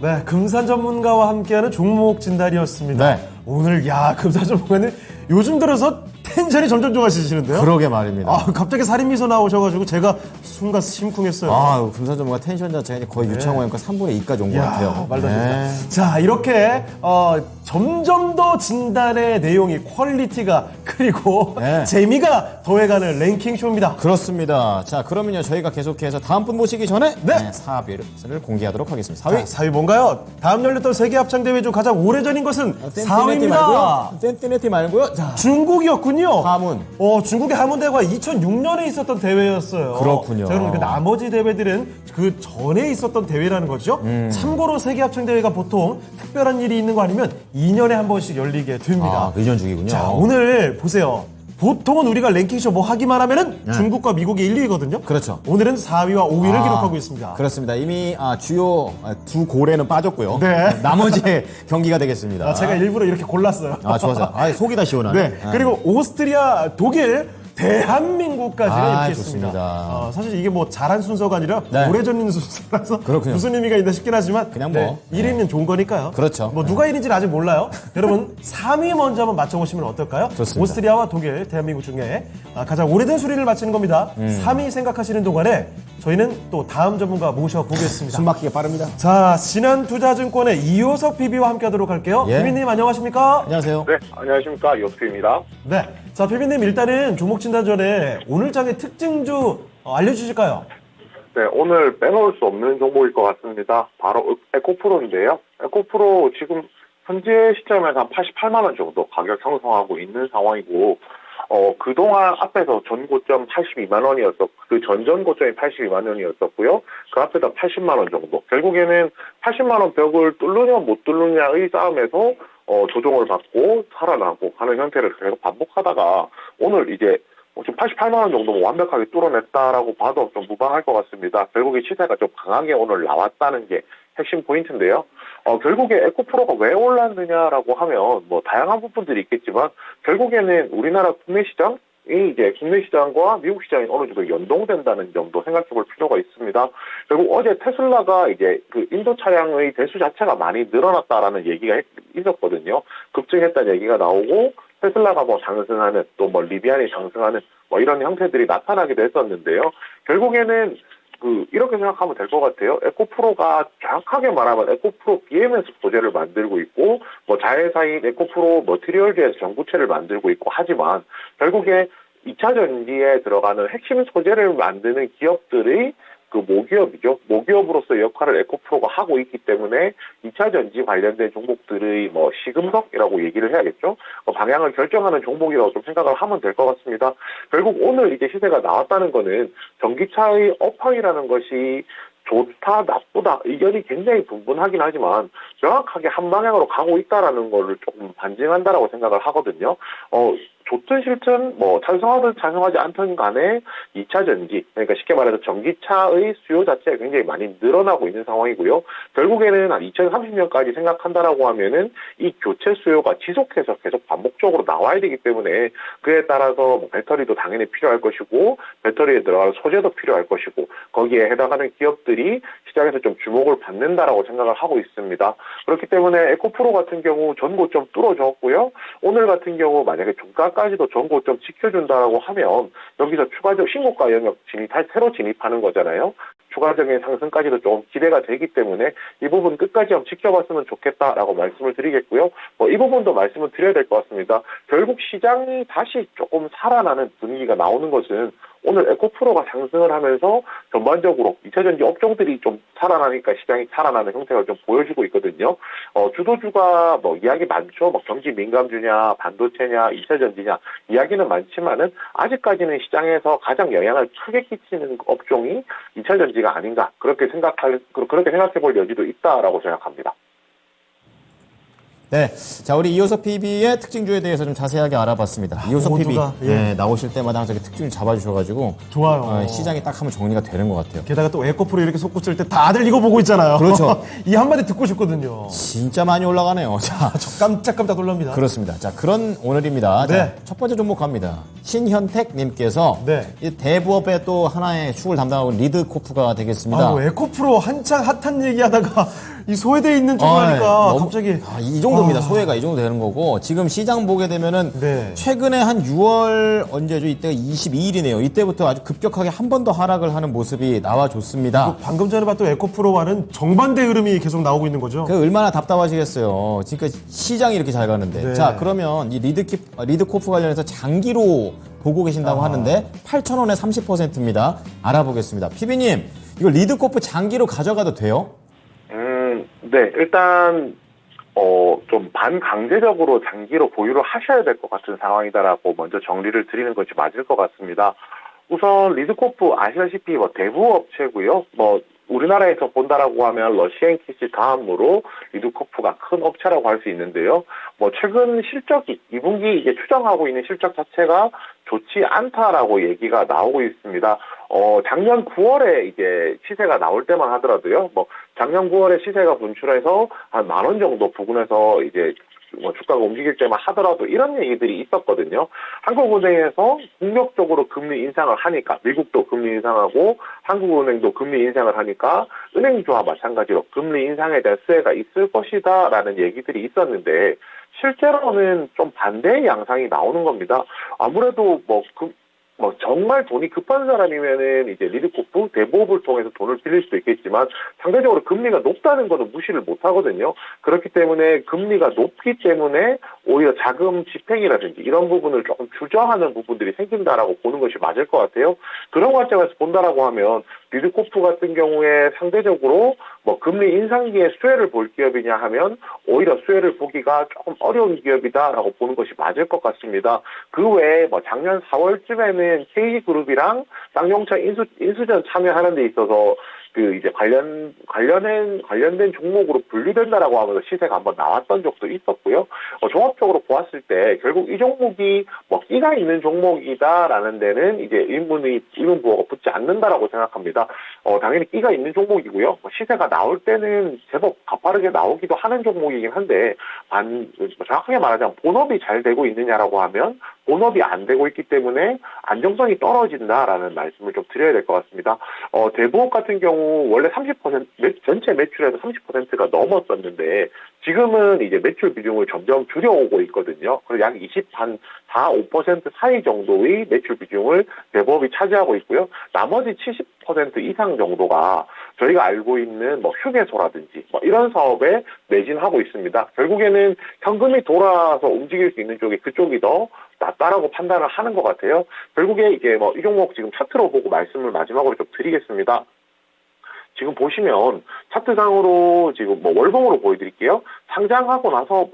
네, 금산 전문가와 함께하는 종목 진단이었습니다. 네. 오늘 금산 전문가는 요즘 들어서 텐션이 점점 좋아지시는데요? 그러게 말입니다. 갑자기 살인미소 나오셔가지고 제가 순간 심쿵했어요. 금산 전문가 텐션 자체가 거의 유창호 형과 3분의 2까지 온 것 같아요. 말도 안 네. 됩니다. 자, 이렇게 점점 더 진단의 내용이 퀄리티가 그리고 네. 재미가 더해가는 랭킹 쇼입니다. 그렇습니다. 자, 그러면요, 저희가 계속해서 다음 분 모시기 전에 네. 4위를 공개하도록 하겠습니다. 4위. 4위 뭔가요? 다음 열렸던 세계 합창대회 중 가장 오래전인 것은 4위입니다. 센티네티 말고요. 자, 중국이었군요. 하문. 중국의 하문대회가 2006년에 있었던 대회였어요. 그렇군요. 자, 그럼 그 나머지 대회들은 그 전에 있었던 대회라는 거죠. 참고로 세계 합창대회가 보통 특별한 일이 있는 거 아니면 2년에 한 번씩 열리게 됩니다. 의전 중이군요. 자, 오늘 보세요. 보통은 우리가 랭킹쇼 뭐 하기만 하면은 중국과 미국이 1, 2위거든요. 그렇죠. 오늘은 4위와 5위를 기록하고 있습니다. 그렇습니다. 이미 주요 두 고래는 빠졌고요. 네. 나머지 경기가 되겠습니다. 제가 일부러 이렇게 골랐어요. 좋아서. 속이 다 시원하네. 네. 그리고 오스트리아, 독일, 대한민국까지가 이렇게 있습니다. 좋습니다. 사실 이게 뭐 잘한 순서가 아니라 네. 오래전인 순서라서 그렇군요. 무슨 의미가 있나 싶긴 하지만 그냥 뭐. 1위는 좋은 거니까요. 그렇죠. 뭐 누가 1위인지는 아직 몰라요. 여러분 3위 먼저 한번 맞춰보시면 어떨까요? 좋습니다. 오스트리아와 독일, 대한민국 중에 가장 오래된 수리를 마치는 겁니다. 3위 생각하시는 동안에 저희는 또 다음 전문가 모셔보겠습니다. 숨막히게 빠릅니다. 자, 신한투자증권의 이효석 PB와 함께하도록 할게요. 예. PB님 안녕하십니까? 안녕하세요. 네, 안녕하십니까. 이호수입니다. 네. 자, PB님 일단은 종목 진단 전에 오늘 장의 특징 좀 알려주실까요? 네, 오늘 빼놓을 수 없는 종목일 것 같습니다. 바로 에코프로인데요. 에코프로 지금 현재 시점에서 한 88만 원 정도 가격 형성하고 있는 상황이고, 그동안 앞에서 전고점 82만 원이었었고, 그 전전 고점이 82만 원이었었고요. 그 앞에서 80만 원 정도. 결국에는 80만 원 벽을 뚫느냐 못 뚫느냐의 싸움에서 조정을 받고 살아나고 하는 형태를 계속 반복하다가 오늘 이제 지금 88만 원 정도 완벽하게 뚫어냈다라고 봐도 좀 무방할 것 같습니다. 결국에 시세가 좀 강하게 오늘 나왔다는 게 핵심 포인트인데요. 결국에 에코프로가 왜 올랐느냐라고 하면 뭐 다양한 부분들이 있겠지만 결국에는 우리나라 국내 시장이 이제 국내 시장과 미국 시장이 어느 정도 연동된다는 점도 생각해 볼 필요가 있습니다. 결국 어제 테슬라가 이제 그 인도 차량의 대수 자체가 많이 늘어났다라는 얘기가 있었거든요. 급증했다는 얘기가 나오고 테슬라가 뭐 상승하는 또 뭐 리비안이 상승하는 뭐 이런 형태들이 나타나기도 했었는데요. 결국에는 이렇게 생각하면 될 것 같아요. 에코프로가 정확하게 말하면 에코프로 BMS 소재를 만들고 있고, 뭐 자회사인 에코프로 머티리얼즈에서 전구체를 만들고 있고 하지만, 결국에 2차 전지에 들어가는 핵심 소재를 만드는 기업들의 그 모기업이죠. 모기업으로서의 역할을 에코프로가 하고 있기 때문에 2차 전지 관련된 종목들의 뭐 시금석이라고 얘기를 해야겠죠. 방향을 결정하는 종목이라고 좀 생각을 하면 될 것 같습니다. 결국 오늘 이제 시세가 나왔다는 거는 전기차의 업황이라는 것이 좋다, 나쁘다, 의견이 굉장히 분분하긴 하지만 정확하게 한 방향으로 가고 있다라는 거를 조금 반증한다라고 생각을 하거든요. 좋든 싫든 뭐 찬성하든 찬성하지 않든 간에 2차 전지, 그러니까 쉽게 말해서 전기차의 수요 자체가 굉장히 많이 늘어나고 있는 상황이고요. 결국에는 한 2030년까지 생각한다라고 하면은 이 교체 수요가 지속해서 계속 반복적으로 나와야 되기 때문에 그에 따라서 뭐 배터리도 당연히 필요할 것이고 배터리에 들어갈 소재도 필요할 것이고 거기에 해당하는 기업들이 시장에서 좀 주목을 받는다라고 생각을 하고 있습니다. 그렇기 때문에 에코프로 같은 경우 전고점 뚫어줬고요. 오늘 같은 경우 만약에 종가까지도 전고점 지켜준다라고 하면 여기서 추가적 신고가 영역 새로 진입하는 거잖아요. 추가적인 상승까지도 조금 기대가 되기 때문에 이 부분 끝까지 한번 지켜봤으면 좋겠다라고 말씀을 드리겠고요. 이 부분도 말씀을 드려야 될 것 같습니다. 결국 시장이 다시 조금 살아나는 분위기가 나오는 것은 오늘 에코프로가 상승을 하면서 전반적으로 2차전지 업종들이 좀 살아나니까 시장이 살아나는 형태가 좀 보여지고 있거든요. 주도주가 이야기 많죠. 경기 민감주냐, 반도체냐, 2차전지냐 이야기는 많지만은 아직까지는 시장에서 가장 영향을 크게 끼치는 업종이 2차전지가 아닌가 그렇게 생각해 볼 여지도 있다라고 생각합니다. 네, 자 우리 이호섭 PB의 특징주에 대해서 좀 자세하게 알아봤습니다. 이호섭 PB 나오실 때마다 항상 특징 잡아주셔가지고 좋아요. 시장이 딱 하면 정리가 되는 것 같아요. 게다가 또 에코프로 이렇게 솟구칠 때 다들 이거 보고 있잖아요. 그렇죠. 이 한마디 듣고 싶거든요. 진짜 많이 올라가네요. 자, 저 깜짝깜짝 놀랍니다. 그렇습니다. 자, 그런 오늘입니다. 네. 자, 첫 번째 종목 갑니다. 신현택님께서 네. 이 대부업의 또 하나의 축을 담당하고 있는 리드코프가 되겠습니다. 에코프로 한창 핫한 얘기하다가 이 소외되어 있는 쪽을 하니까 갑자기 이 정도입니다. 소외가 이 정도 되는 거고 지금 시장 보게 되면은 네. 최근에 한 6월 언제죠? 이때가 22일이네요. 이때부터 아주 급격하게 한 번 더 하락을 하는 모습이 나와줬습니다. 방금 전에 봤던 에코프로와는 정반대 흐름이 계속 나오고 있는 거죠. 그 얼마나 답답하시겠어요. 그러니까 시장이 이렇게 잘 가는데. 네. 자, 그러면 이 리드코프 관련해서 장기로 보고 계신다고 하는데 8,000원에 30%입니다. 알아보겠습니다. 피비님, 이거 리드코프 장기로 가져가도 돼요? 네, 일단 좀 반강제적으로 장기로 보유를 하셔야 될 것 같은 상황이다라고 먼저 정리를 드리는 것이 맞을 것 같습니다. 우선 리드코프 아시다시피 대부 업체고요. 우리나라에서 본다라고 하면 러시앤키스 다음으로 리드코프가 큰 업체라고 할 수 있는데요. 최근 실적이 2분기 이게 추정하고 있는 실적 자체가 좋지 않다라고 얘기가 나오고 있습니다. 작년 9월에 이제 시세가 나올 때만 하더라도요. 작년 9월에 시세가 분출해서 한 10,000원 정도 부근에서 이제 주가가 움직일 때만 하더라도 이런 얘기들이 있었거든요. 한국은행에서 공격적으로 금리 인상을 하니까 미국도 금리 인상하고 한국은행도 금리 인상을 하니까 은행주와 마찬가지로 금리 인상에 대한 수혜가 있을 것이다 라는 얘기들이 있었는데 실제로는 좀 반대의 양상이 나오는 겁니다. 아무래도 정말 돈이 급한 사람이면은 이제 리드코프 대부업을 통해서 돈을 빌릴 수도 있겠지만 상대적으로 금리가 높다는 거는 무시를 못 하거든요. 그렇기 때문에 금리가 높기 때문에 오히려 자금 집행이라든지 이런 부분을 조금 주저하는 부분들이 생긴다라고 보는 것이 맞을 것 같아요. 그런 관점에서 본다라고 하면 리드코프 같은 경우에 상대적으로 금리 인상기에 수혜를 볼 기업이냐 하면 오히려 수혜를 보기가 조금 어려운 기업이다라고 보는 것이 맞을 것 같습니다. 그 외에 작년 4월쯤에는 KG그룹이랑 쌍용차 인수전 참여하는 데 있어서 이제 관련된 종목으로 분류된다라고 하면서 시세가 한번 나왔던 적도 있었고요. 종합적으로 보았을 때 결국 이 종목이 끼가 있는 종목이다라는 데는 이제 의문부호가 붙지 않는다라고 생각합니다. 당연히 끼가 있는 종목이고요. 시세가 나올 때는 제법 가파르게 나오기도 하는 종목이긴 한데 정확하게 말하자면 본업이 잘 되고 있느냐라고 하면 본업이 안 되고 있기 때문에 안정성이 떨어진다라는 말씀을 좀 드려야 될 것 같습니다. 대부업 같은 경우 원래 30% 전체 매출에서 30%가 넘었었는데 지금은 이제 매출 비중을 점점 줄여오고 있거든요. 그래서 약 4, 5% 사이 정도의 매출 비중을 대부업이 차지하고 있고요. 나머지 70% 이상 정도가 저희가 알고 있는 휴게소라든지 이런 사업에 매진하고 있습니다. 결국에는 현금이 돌아서 움직일 수 있는 쪽이 그쪽이 더 낫다라고 판단을 하는 것 같아요. 결국에 이게 이 종목 지금 차트로 보고 말씀을 마지막으로 좀 드리겠습니다. 지금 보시면 차트상으로 지금 월봉으로 보여드릴게요. 상장하고 나서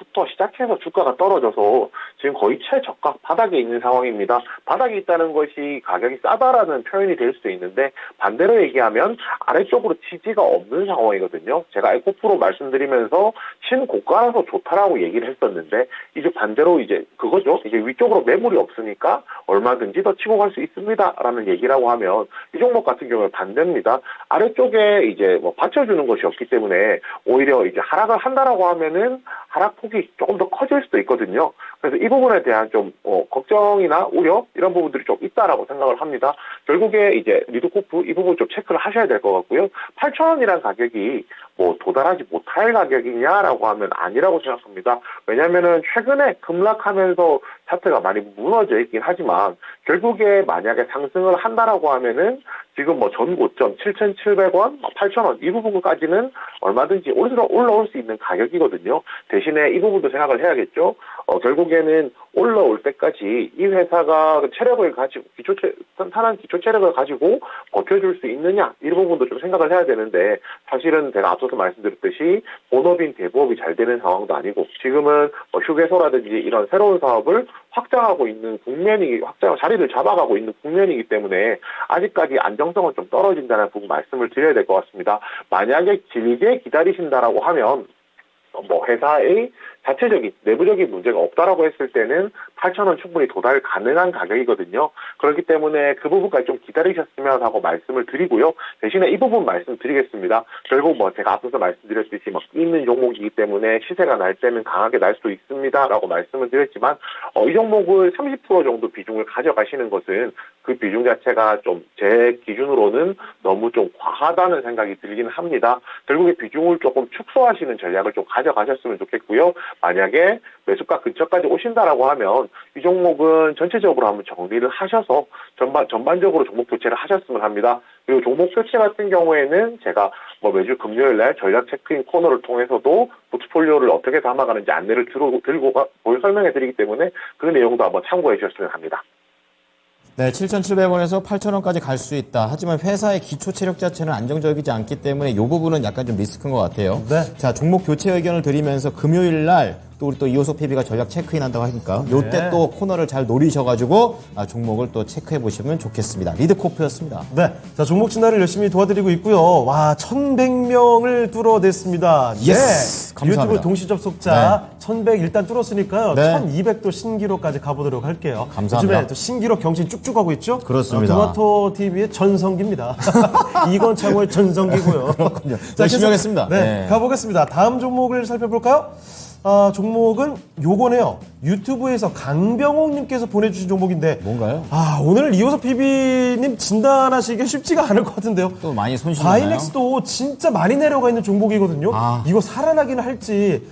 전부터 시작해서 주가가 떨어져서 지금 거의 최저가 바닥에 있는 상황입니다. 바닥에 있다는 것이 가격이 싸다라는 표현이 될 수도 있는데 반대로 얘기하면 아래쪽으로 지지가 없는 상황이거든요. 제가 에코프로 말씀드리면서 신고가라서 좋다라고 얘기를 했었는데 이제 반대로 이제 그거죠. 이제 위쪽으로 매물이 없으니까 얼마든지 더 치고 갈 수 있습니다라는 얘기라고 하면 이 종목 같은 경우는 반대입니다. 아래쪽에 이제 뭐 받쳐주는 것이 없기 때문에 오히려 이제 하락을 한다라고 하면은 하락폭이 조금 더 커질 수도 있거든요. 그래서 이 부분에 대한 좀 걱정이나 우려 이런 부분들이 좀 있다라고 생각을 합니다. 결국에 이제 리드코프 이 부분 좀 체크를 하셔야 될 것 같고요. 8,000원이라는 가격이 뭐 도달하지 못할 가격이냐라고 하면 아니라고 생각합니다. 왜냐하면은 최근에 급락하면서 차트가 많이 무너져 있긴 하지만 결국에 만약에 상승을 한다라고 하면은 지금 뭐 전 고점 7,700원, 8,000원 이 부분까지는 얼마든지 올라올 수 있는 가격이거든요. 대신에 이 부분도 생각을 해야겠죠. 결국에는 올라올 때까지 이 회사가 체력을 가지고 탄탄한 기초 체력을 가지고 버텨줄 수 있느냐 이 부분도 좀 생각을 해야 되는데 사실은 제가 앞서서 말씀드렸듯이 본업인 대부업이 잘 되는 상황도 아니고 지금은 뭐 휴게소라든지 이런 새로운 사업을 확장하고 있는 자리를 잡아가고 있는 국면이기 때문에 아직까지 안정성은 좀 떨어진다는 부분 말씀을 드려야 될 것 같습니다. 만약에 길게 기다리신다라고 하면 뭐 회사의 자체적인 내부적인 문제가 없다라고 했을 때는 8,000원 충분히 도달 가능한 가격이거든요. 그렇기 때문에 그 부분까지 좀 기다리셨으면 하고 말씀을 드리고요. 대신에 이 부분 말씀드리겠습니다. 결국 뭐 제가 앞서서 말씀드렸듯이 막 있는 종목이기 때문에 시세가 날 때는 강하게 날 수도 있습니다라고 말씀을 드렸지만 이 종목을 30% 정도 비중을 가져가시는 것은 그 비중 자체가 좀 제 기준으로는 너무 좀 과하다는 생각이 들기는 합니다. 결국에 비중을 조금 축소하시는 전략을 좀 가져가셨으면 좋겠고요. 만약에 매수가 근처까지 오신다라고 하면 이 종목은 전체적으로 한번 정리를 하셔서 전반적으로 종목 교체를 하셨으면 합니다. 그리고 종목 교체 같은 경우에는 제가 뭐 매주 금요일 날 전략 체크인 코너를 통해서도 포트폴리오를 어떻게 담아가는지 안내를 들고 설명해 드리기 때문에 그 내용도 한번 참고해 주셨으면 합니다. 네, 7,700원에서 8,000원까지 갈 수 있다. 하지만 회사의 기초 체력 자체는 안정적이지 않기 때문에 이 부분은 약간 좀 리스크인 것 같아요. 네. 자, 종목 교체 의견을 드리면서 금요일 날 또 우리 또 이호석 PB가 전략 체크인 한다고 하니까 요때 또 코너를 잘 노리셔가지고 종목을 또 체크해 보시면 좋겠습니다. 리드코프였습니다. 네. 자, 종목 진단을 열심히 도와드리고 있고요. 와, 1,100명을 뚫어냈습니다. 예스! 감사합니다. 유튜브 동시 접속자 1,100 일단 뚫었으니까요. 네. 1,200도 신기록까지 가보도록 할게요. 감사합니다. 요즘에 또 신기록 경신 쭉쭉 하고 있죠? 그렇습니다. 토마토 TV의 전성기입니다. 이건창호의 전성기고요. 그렇군요. 자, 열심히 계속, 하겠습니다. 네, 네. 가보겠습니다. 다음 종목을 살펴볼까요? 종목은 요거네요. 유튜브에서 강병옥님께서 보내주신 종목인데 뭔가요? 오늘 이호석 PB님 진단하시기 쉽지가 않을 것 같은데요. 또 많이 손실나요? 바이넥스도 진짜 많이 내려가 있는 종목이거든요. 이거 살아나기는 할지.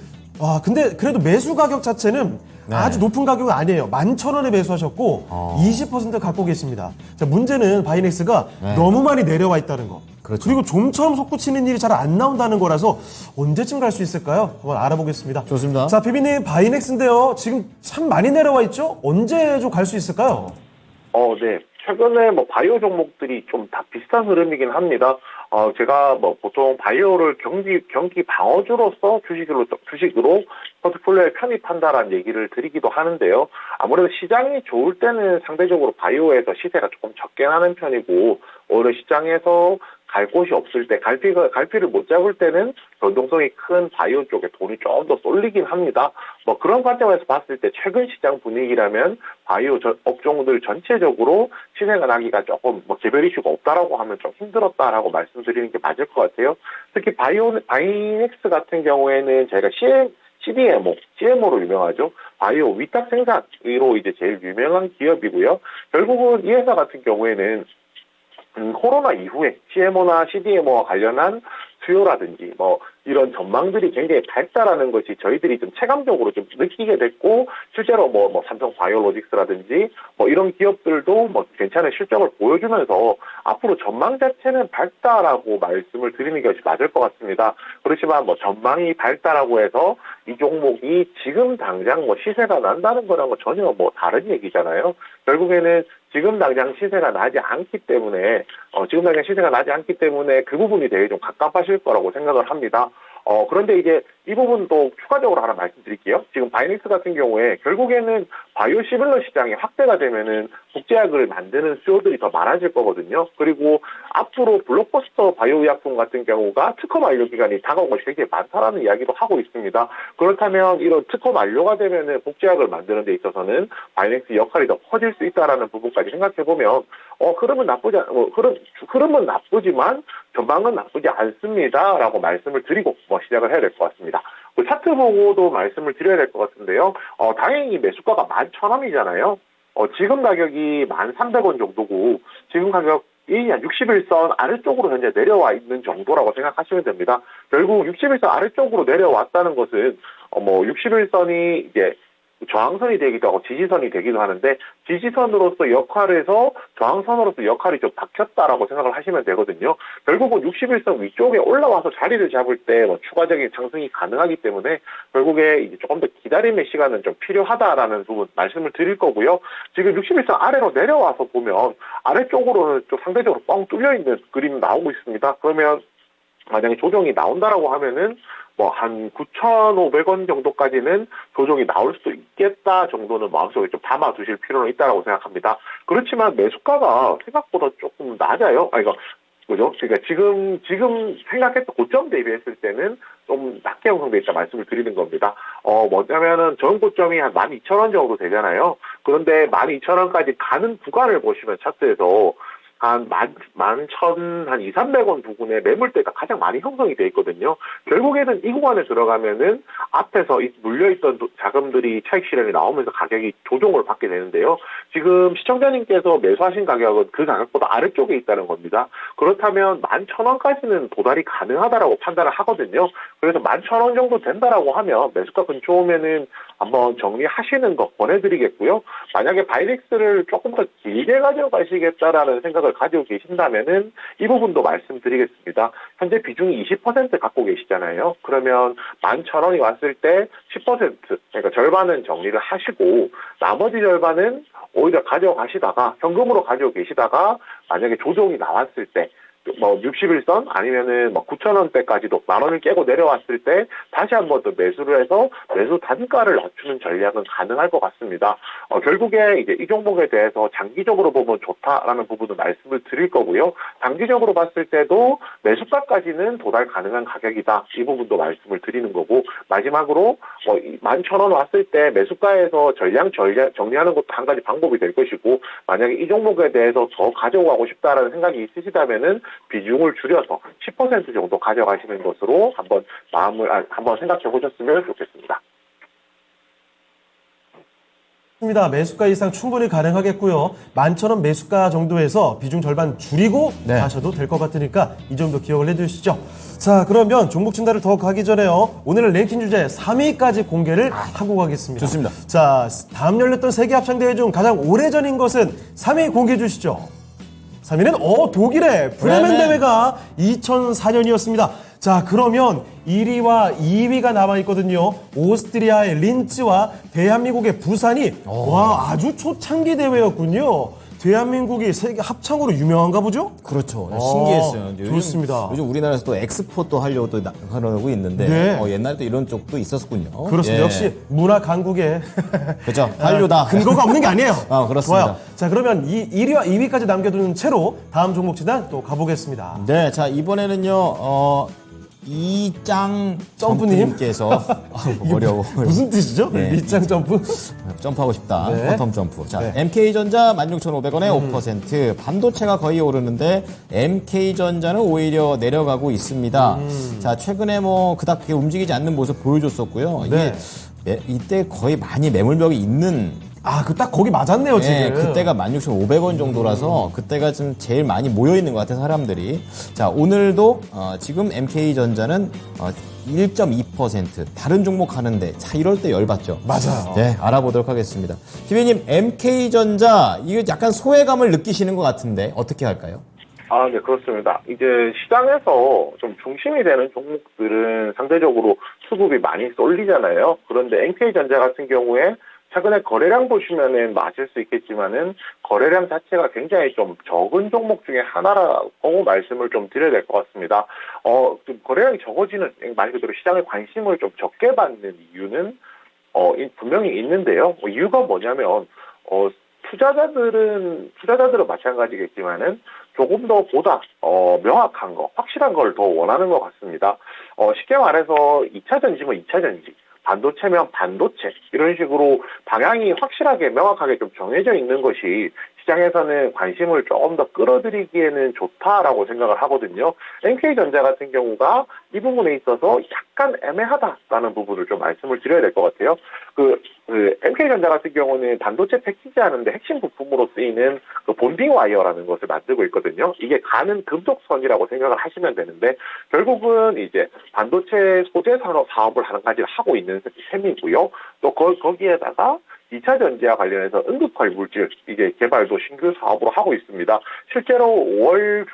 근데 그래도 매수 가격 자체는 아주 높은 가격은 아니에요. 11,000원에 매수하셨고 20% 갖고 계십니다. 자, 문제는 바이넥스가 너무 많이 내려와 있다는 거. 그렇죠. 그리고 좀처럼 솟구치는 일이 잘 안 나온다는 거라서 언제쯤 갈 수 있을까요? 한번 알아보겠습니다. 좋습니다. 자, 비비님 바이넥스인데요. 지금 참 많이 내려와 있죠? 언제 좀 갈 수 있을까요? 네. 최근에 뭐 바이오 종목들이 좀 다 비슷한 흐름이긴 합니다. 제가 뭐 보통 바이오를 경기 방어주로서 주식으로 포트폴리오에 편입한다라는 얘기를 드리기도 하는데요. 아무래도 시장이 좋을 때는 상대적으로 바이오에서 시세가 조금 적게 나는 편이고, 오히려 시장에서 갈 곳이 없을 때, 갈피를 못 잡을 때는 변동성이 큰 바이오 쪽에 돈이 좀 더 쏠리긴 합니다. 뭐 그런 관점에서 봤을 때 최근 시장 분위기라면 바이오 업종들 전체적으로 시세가 나기가 조금 뭐 개별 이슈가 없다라고 하면 좀 힘들었다라고 말씀드리는 게 맞을 것 같아요. 특히 바이넥스 같은 경우에는 저희가 CDMO로 유명하죠. 바이오 위탁 생산으로 이제 제일 유명한 기업이고요. 결국은 이 회사 같은 경우에는 코로나 이후에 CMO나 CDMO와 관련한 수요라든지 뭐 이런 전망들이 굉장히 밝다라는 것이 저희들이 좀 체감적으로 좀 느끼게 됐고, 실제로 뭐 삼성 바이오로직스라든지 뭐 이런 기업들도 뭐 괜찮은 실적을 보여주면서 앞으로 전망 자체는 밝다라고 말씀을 드리는 것이 맞을 것 같습니다. 그렇지만 뭐 전망이 밝다라고 해서 이 종목이 지금 당장 뭐 시세가 난다는 거랑은 전혀 뭐 다른 얘기잖아요. 결국에는 지금 당장 시세가 나지 않기 때문에 그 부분이 되게 좀 갑갑하실 거라고 생각을 합니다. 같습니다. 그런데 이제 이 부분도 추가적으로 하나 말씀드릴게요. 지금 바이닉스 같은 경우에 결국에는 바이오시밀러 시장이 확대가 되면은 국제약을 만드는 수요들이 더 많아질 거거든요. 그리고 앞으로 블록버스터 바이오의약품 같은 경우가 특허 만료 기간이 다가온 것이 굉장히 많다라는 이야기도 하고 있습니다. 그렇다면 이런 특허 만료가 되면은 국제약을 만드는 데 있어서는 바이닉스 역할이 더 커질 수 있다라는 부분까지 생각해보면 흐름은 나쁘지만 전망은 나쁘지 않습니다라고 말씀을 드리고 시작을 해야 될 것 같습니다. 그 차트 보고도 말씀을 드려야 될 것 같은데요. 다행히 매수가가 11,000원이잖아요. 지금 가격이 1,300원 정도고 지금 가격이 61선 아래쪽으로 현재 내려와 있는 정도라고 생각하시면 됩니다. 결국 61선 아래쪽으로 내려왔다는 것은 61선이 이제 저항선이 되기도 하고 지지선이 되기도 하는데 지지선으로서 역할에서 저항선으로서 역할이 좀 바뀌었다라고 생각을 하시면 되거든요. 결국은 61선 위쪽에 올라와서 자리를 잡을 때 추가적인 상승이 가능하기 때문에 결국에 이제 조금 더 기다림의 시간은 좀 필요하다라는 부분 말씀을 드릴 거고요. 지금 61선 아래로 내려와서 보면 아래쪽으로는 좀 상대적으로 뻥 뚫려 있는 그림이 나오고 있습니다. 그러면 만약에 조정이 나온다라고 하면은 한 9,500원 정도까지는 조정이 나올 수도 있겠다 정도는 마음속에 좀 담아 두실 필요는 있다라고 생각합니다. 그렇지만 매수가가 생각보다 조금 낮아요. 그죠? 그러니까 지금 생각했던 고점 대비했을 때는 좀 낮게 형성돼 있다 말씀을 드리는 겁니다. 뭐냐면은 전 고점이 한 12,000원 정도 되잖아요. 그런데 12,000원까지 가는 구간을 보시면 차트에서 한 11,200-300원 부근에 매물대가 가장 많이 형성이 돼 있거든요. 결국에는 이 구간에 들어가면은 앞에서 물려있던 자금들이 차익 실현이 나오면서 가격이 조정을 받게 되는데요. 지금 시청자님께서 매수하신 가격은 그 가격보다 아래쪽에 있다는 겁니다. 그렇다면 11,000원까지는 도달이 가능하다라고 판단을 하거든요. 그래서 11,000원 정도 된다라고 하면 매수가 근처 오면은 한번 정리하시는 거 권해드리겠고요. 만약에 바이닉스를 조금 더 길게 가져가시겠다라는 생각을 가지고 계신다면은 이 부분도 말씀드리겠습니다. 현재 비중이 20% 갖고 계시잖아요. 그러면 11,000원이 왔을 때 10%, 그러니까 절반은 정리를 하시고 나머지 절반은 오히려 가져가시다가 현금으로 가지고 계시다가 만약에 조정이 나왔을 때 61선 아니면은 9,000원대까지도 10,000원을 깨고 내려왔을 때 다시 한번 더 매수를 해서 매수 단가를 낮추는 전략은 가능할 것 같습니다. 결국에 이제 이 종목에 대해서 장기적으로 보면 좋다라는 부분을 말씀을 드릴 거고요. 단기적으로 봤을 때도 매수가까지는 도달 가능한 가격이다. 이 부분도 말씀을 드리는 거고 마지막으로 11,000원 왔을 때 매수가에서 전량 정리하는 것도 한 가지 방법이 될 것이고 만약에 이 종목에 대해서 더 가져가고 싶다라는 생각이 있으시다면은 비중을 줄여서 10% 정도 가져가시는 것으로 한번 생각해 보셨으면 좋겠습니다. 매수가 이상 충분히 가능하겠고요. 11,000원 매수가 정도에서 비중 절반 줄이고 가셔도 될 것 같으니까 이 점도 기억을 해두시죠. 자, 그러면 종목 진단을 더 가기 전에요. 오늘은 랭킹 주제 3위까지 공개를 하고 가겠습니다. 좋습니다. 자, 다음 열렸던 세계 합창대회 중 가장 오래전인 것은 3위 공개해 주시죠. 3위는 독일의 브레멘 대회가 2004년이었습니다. 자, 그러면 1위와 2위가 남아있거든요. 오스트리아의 린츠와 대한민국의 부산이 아주 초창기 대회였군요. 대한민국이 세계 합창으로 유명한가 보죠? 그렇죠. 신기했어요. 좋습니다. 요즘 우리나라에서 또 엑스포 또 하려고 또 하고 있는데 옛날에 또 이런 쪽도 있었군요. 그렇습니다. 역시 문화 강국의 그렇죠. 한류다. 근거가 없는 게 아니에요. 그렇습니다. 좋아요. 자, 그러면 1위와 2위까지 남겨두는 채로 다음 종목 진단 또 가보겠습니다. 네, 자 이번에는요. 이짱 점프님께서 어려워. 무슨 뜻이죠? 네. 밑장 점프? 점프하고 싶다. 네. 쿼텀 점프. 자, MK전자 16,500원에 5%. 반도체가 거의 오르는데 MK전자는 오히려 내려가고 있습니다. 자, 최근에 그닥 움직이지 않는 모습 보여줬었고요. 이게 이때 거의 많이 매물벽이 있는 그 딱 거기 맞았네요, 지금. 그때가 16,500원 정도라서 그때가 좀 제일 많이 모여있는 것 같아요, 사람들이. 자, 오늘도 지금 MK전자는 1.2% 다른 종목 하는데 이럴 때 열받죠. 맞아요. 네, 알아보도록 하겠습니다. 김혜님, MK전자 이거 약간 소외감을 느끼시는 것 같은데 어떻게 할까요? 네, 그렇습니다. 이제 시장에서 좀 중심이 되는 종목들은 상대적으로 수급이 많이 쏠리잖아요. 그런데 MK전자 같은 경우에 최근에 거래량 보시면은 아실 수 있겠지만은 거래량 자체가 굉장히 좀 적은 종목 중에 하나라고 말씀을 좀 드려야 될 것 같습니다. 좀 거래량이 적어지는 말 그대로 시장의 관심을 좀 적게 받는 이유는 분명히 있는데요. 이유가 뭐냐면 투자자들은 마찬가지겠지만은 조금 더 보다 명확한 거, 확실한 걸 더 원하는 것 같습니다. 쉽게 말해서 2차 전지면 2차 전지, 반도체면 반도체 이런 식으로 방향이 확실하게 명확하게 좀 정해져 있는 것이 시장에서는 관심을 조금 더 끌어들이기에는 좋다라고 생각을 하거든요. NK전자 같은 경우가 이 부분에 있어서 약간 애매하다라는 부분을 좀 말씀을 드려야 될 것 같아요. NK전자 같은 경우는 반도체 패키지 하는데 핵심 부품으로 쓰이는 그 본딩 와이어라는 것을 만들고 있거든요. 이게 가는 금속선이라고 생각을 하시면 되는데 결국은 이제 반도체 소재 산업 사업을 한 가지를 하고 있는 셈이고요. 또 거기에다가 2차 전지와 관련해서 응급할 물질 이제 개발도 신규 사업으로 하고 있습니다. 실제로 5월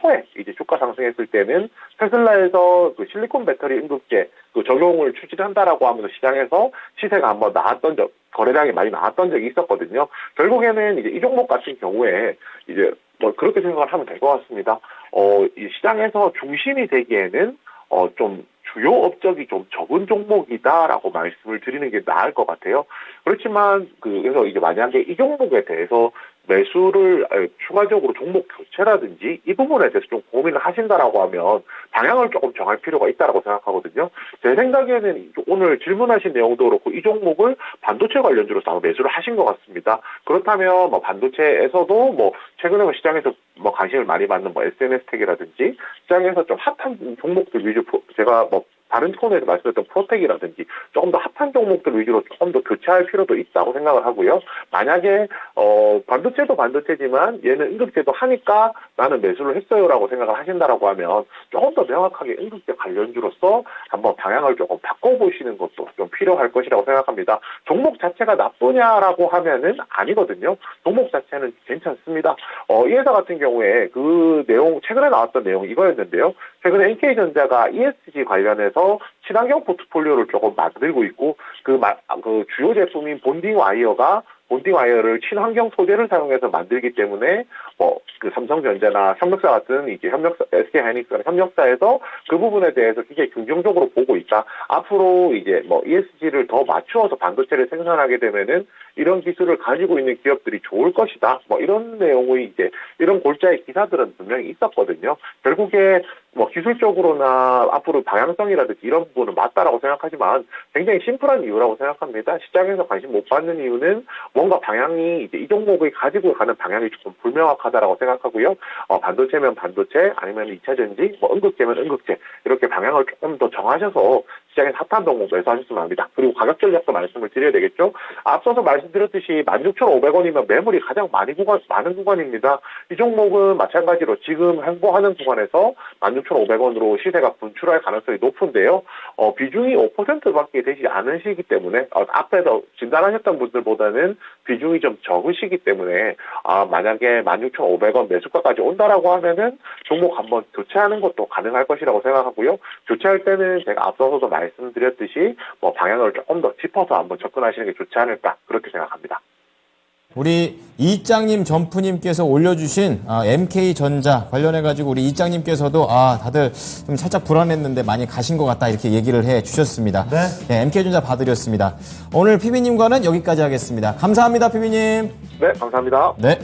초에 이제 주가 상승했을 때는 테슬라에서 그 실리콘 배터리 응급제 그 적용을 추진한다라고 하면서 시장에서 시세가 한번 거래량이 많이 나왔던 적이 있었거든요. 결국에는 이제 이 종목 같은 경우에 이제 그렇게 생각을 하면 될 것 같습니다. 이 시장에서 중심이 되기에는 좀 주요 업적이 좀 적은 종목이다라고 말씀을 드리는 게 나을 것 같아요. 그렇지만 그래서 이제 만약에 이 종목에 대해서 매수를 추가적으로 종목 교체라든지 이 부분에 대해서 좀 고민을 하신다라고 하면 방향을 조금 정할 필요가 있다라고 생각하거든요. 제 생각에는 오늘 질문하신 내용도 그렇고 이 종목을 반도체 관련주로서 아마 매수를 하신 것 같습니다. 그렇다면 반도체에서도 최근에 시장에서 관심을 많이 받는 SNS텍이라든지 시장에서 좀 핫한 종목들 위주 제가 다른 코너에서 말씀드렸던 프로텍이라든지 조금 더 핫한 종목들 위주로 조금 더 교체할 필요도 있다고 생각을 하고요. 만약에 반도체도 반도체지만 얘는 응급제도 하니까 나는 매수를 했어요라고 생각을 하신다라고 하면 조금 더 명확하게 응급제 관련주로서 한번 방향을 조금 바꿔보시는 것도 좀 필요할 것이라고 생각합니다. 종목 자체가 나쁘냐라고 하면은 아니거든요. 종목 자체는 괜찮습니다. 이 회사 같은 경우에 그 내용 최근에 나왔던 내용이 이거였는데요. 최근에 NK전자가 ESG 관련해서 친환경 포트폴리오를 조금 만들고 있고 그 주요 제품인 본딩 와이어를 친환경 소재를 사용해서 만들기 때문에 그 삼성전자나 협력사 같은 이제 SK하이닉스나 협력사에서 그 부분에 대해서 굉장히 긍정적으로 보고 있다. 앞으로 이제 ESG를 더 맞추어서 반도체를 생산하게 되면은 이런 기술을 가지고 있는 기업들이 좋을 것이다. 이런 내용의 이제 이런 골자의 기사들은 분명히 있었거든요. 결국에 기술적으로나 앞으로 방향성이라든지 이런 부분은 맞다라고 생각하지만 굉장히 심플한 이유라고 생각합니다. 시장에서 관심 못 받는 이유는 뭔가 방향이 이제 이 종목이 가지고 가는 방향이 조금 불명확하다라고 생각하고요. 반도체면 반도체 아니면 2차 전지, 응급제면 응급제 이렇게 방향을 조금 더 정하셔서 시장에서 핫한 종목 매수하셨으면 합니다. 그리고 가격 전략도 말씀을 드려야 되겠죠. 앞서서 말씀드렸듯이 16,500원이면 매물이 가장 많은 구간입니다. 이 종목은 마찬가지로 지금 행보하는 구간에서 16,500원으로 시세가 분출할 가능성이 높은데요. 비중이 5%밖에 되지 않으시기 때문에 앞에서 진단하셨던 분들보다는 비중이 좀 적으시기 때문에 만약에 16,500원 매수가까지 온다라고 하면은 종목 한번 교체하는 것도 가능할 것이라고 생각하고요. 교체할 때는 제가 앞서서도 말씀드렸듯이 방향을 조금 더 짚어서 한번 접근하시는 게 좋지 않을까 그렇게 생각합니다. 우리 이장님 전프님께서 올려주신 MK전자 관련해가지고 우리 이장님께서도 다들 좀 살짝 불안했는데 많이 가신 것 같다 이렇게 얘기를 해주셨습니다. 네, MK전자 봐드렸습니다. 오늘 PB님과는 여기까지 하겠습니다. 감사합니다, PB님. 네, 감사합니다. 네.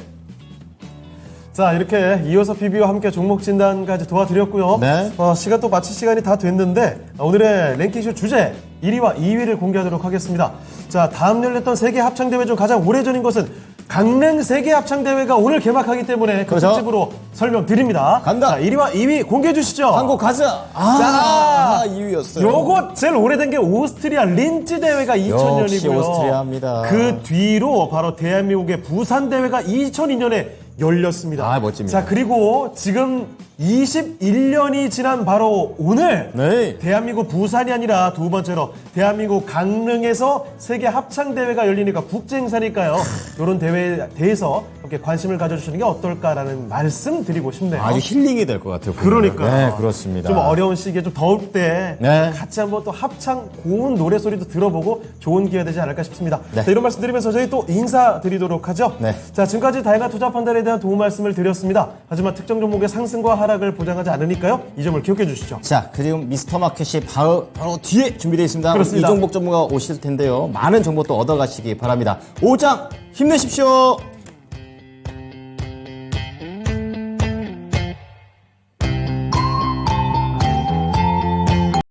자, 이렇게 이어서 PB와 함께 종목 진단까지 도와드렸고요. 네. 시간 또 마칠 시간이 다 됐는데 오늘의 랭킹쇼 주제 1위와 2위를 공개하도록 하겠습니다. 자, 다음 열렸던 세계 합창대회 중 가장 오래전인 것은 강릉 세계 합창대회가 오늘 개막하기 때문에 그 그렇죠. 특집으로 설명드립니다. 간다. 자, 1위와 2위 공개해 주시죠. 한국 가자. 자, 2위였어요. 요거 제일 오래된 게 오스트리아 린츠 대회가 2000년이고요. 역시 오스트리아입니다. 그 뒤로 바로 대한민국의 부산 대회가 2002년에 열렸습니다. 멋집니다. 자, 그리고 지금 21년이 지난 바로 오늘 네. 대한민국 부산이 아니라 두 번째로 대한민국 강릉에서 세계 합창 대회가 열리니까 국제 행사니까요. 이런 대회에 대해서 이렇게 관심을 가져주시는 게 어떨까라는 말씀 드리고 싶네요. 아주 힐링이 될 것 같아요. 그러니까요. 네, 그렇습니다. 좀 어려운 시기에 좀 더울 때 네. 같이 한번 또 합창 고운 노래 소리도 들어보고 좋은 기회가 되지 않을까 싶습니다. 네. 자, 이런 말씀 드리면서 저희 또 인사드리도록 하죠. 네. 자, 지금까지 다양한 투자 판단에 대한 도움 말씀을 드렸습니다. 하지만 특정 종목의 상승과 하락을 보장하지 않으니까요. 이 점을 기억해 주시죠. 자, 그리고 미스터 마켓이 바로 뒤에 준비되어 있습니다. 그렇습니다. 이종복 전문가 오실 텐데요. 많은 정보 또 얻어가시기 바랍니다. 오장 힘내십시오.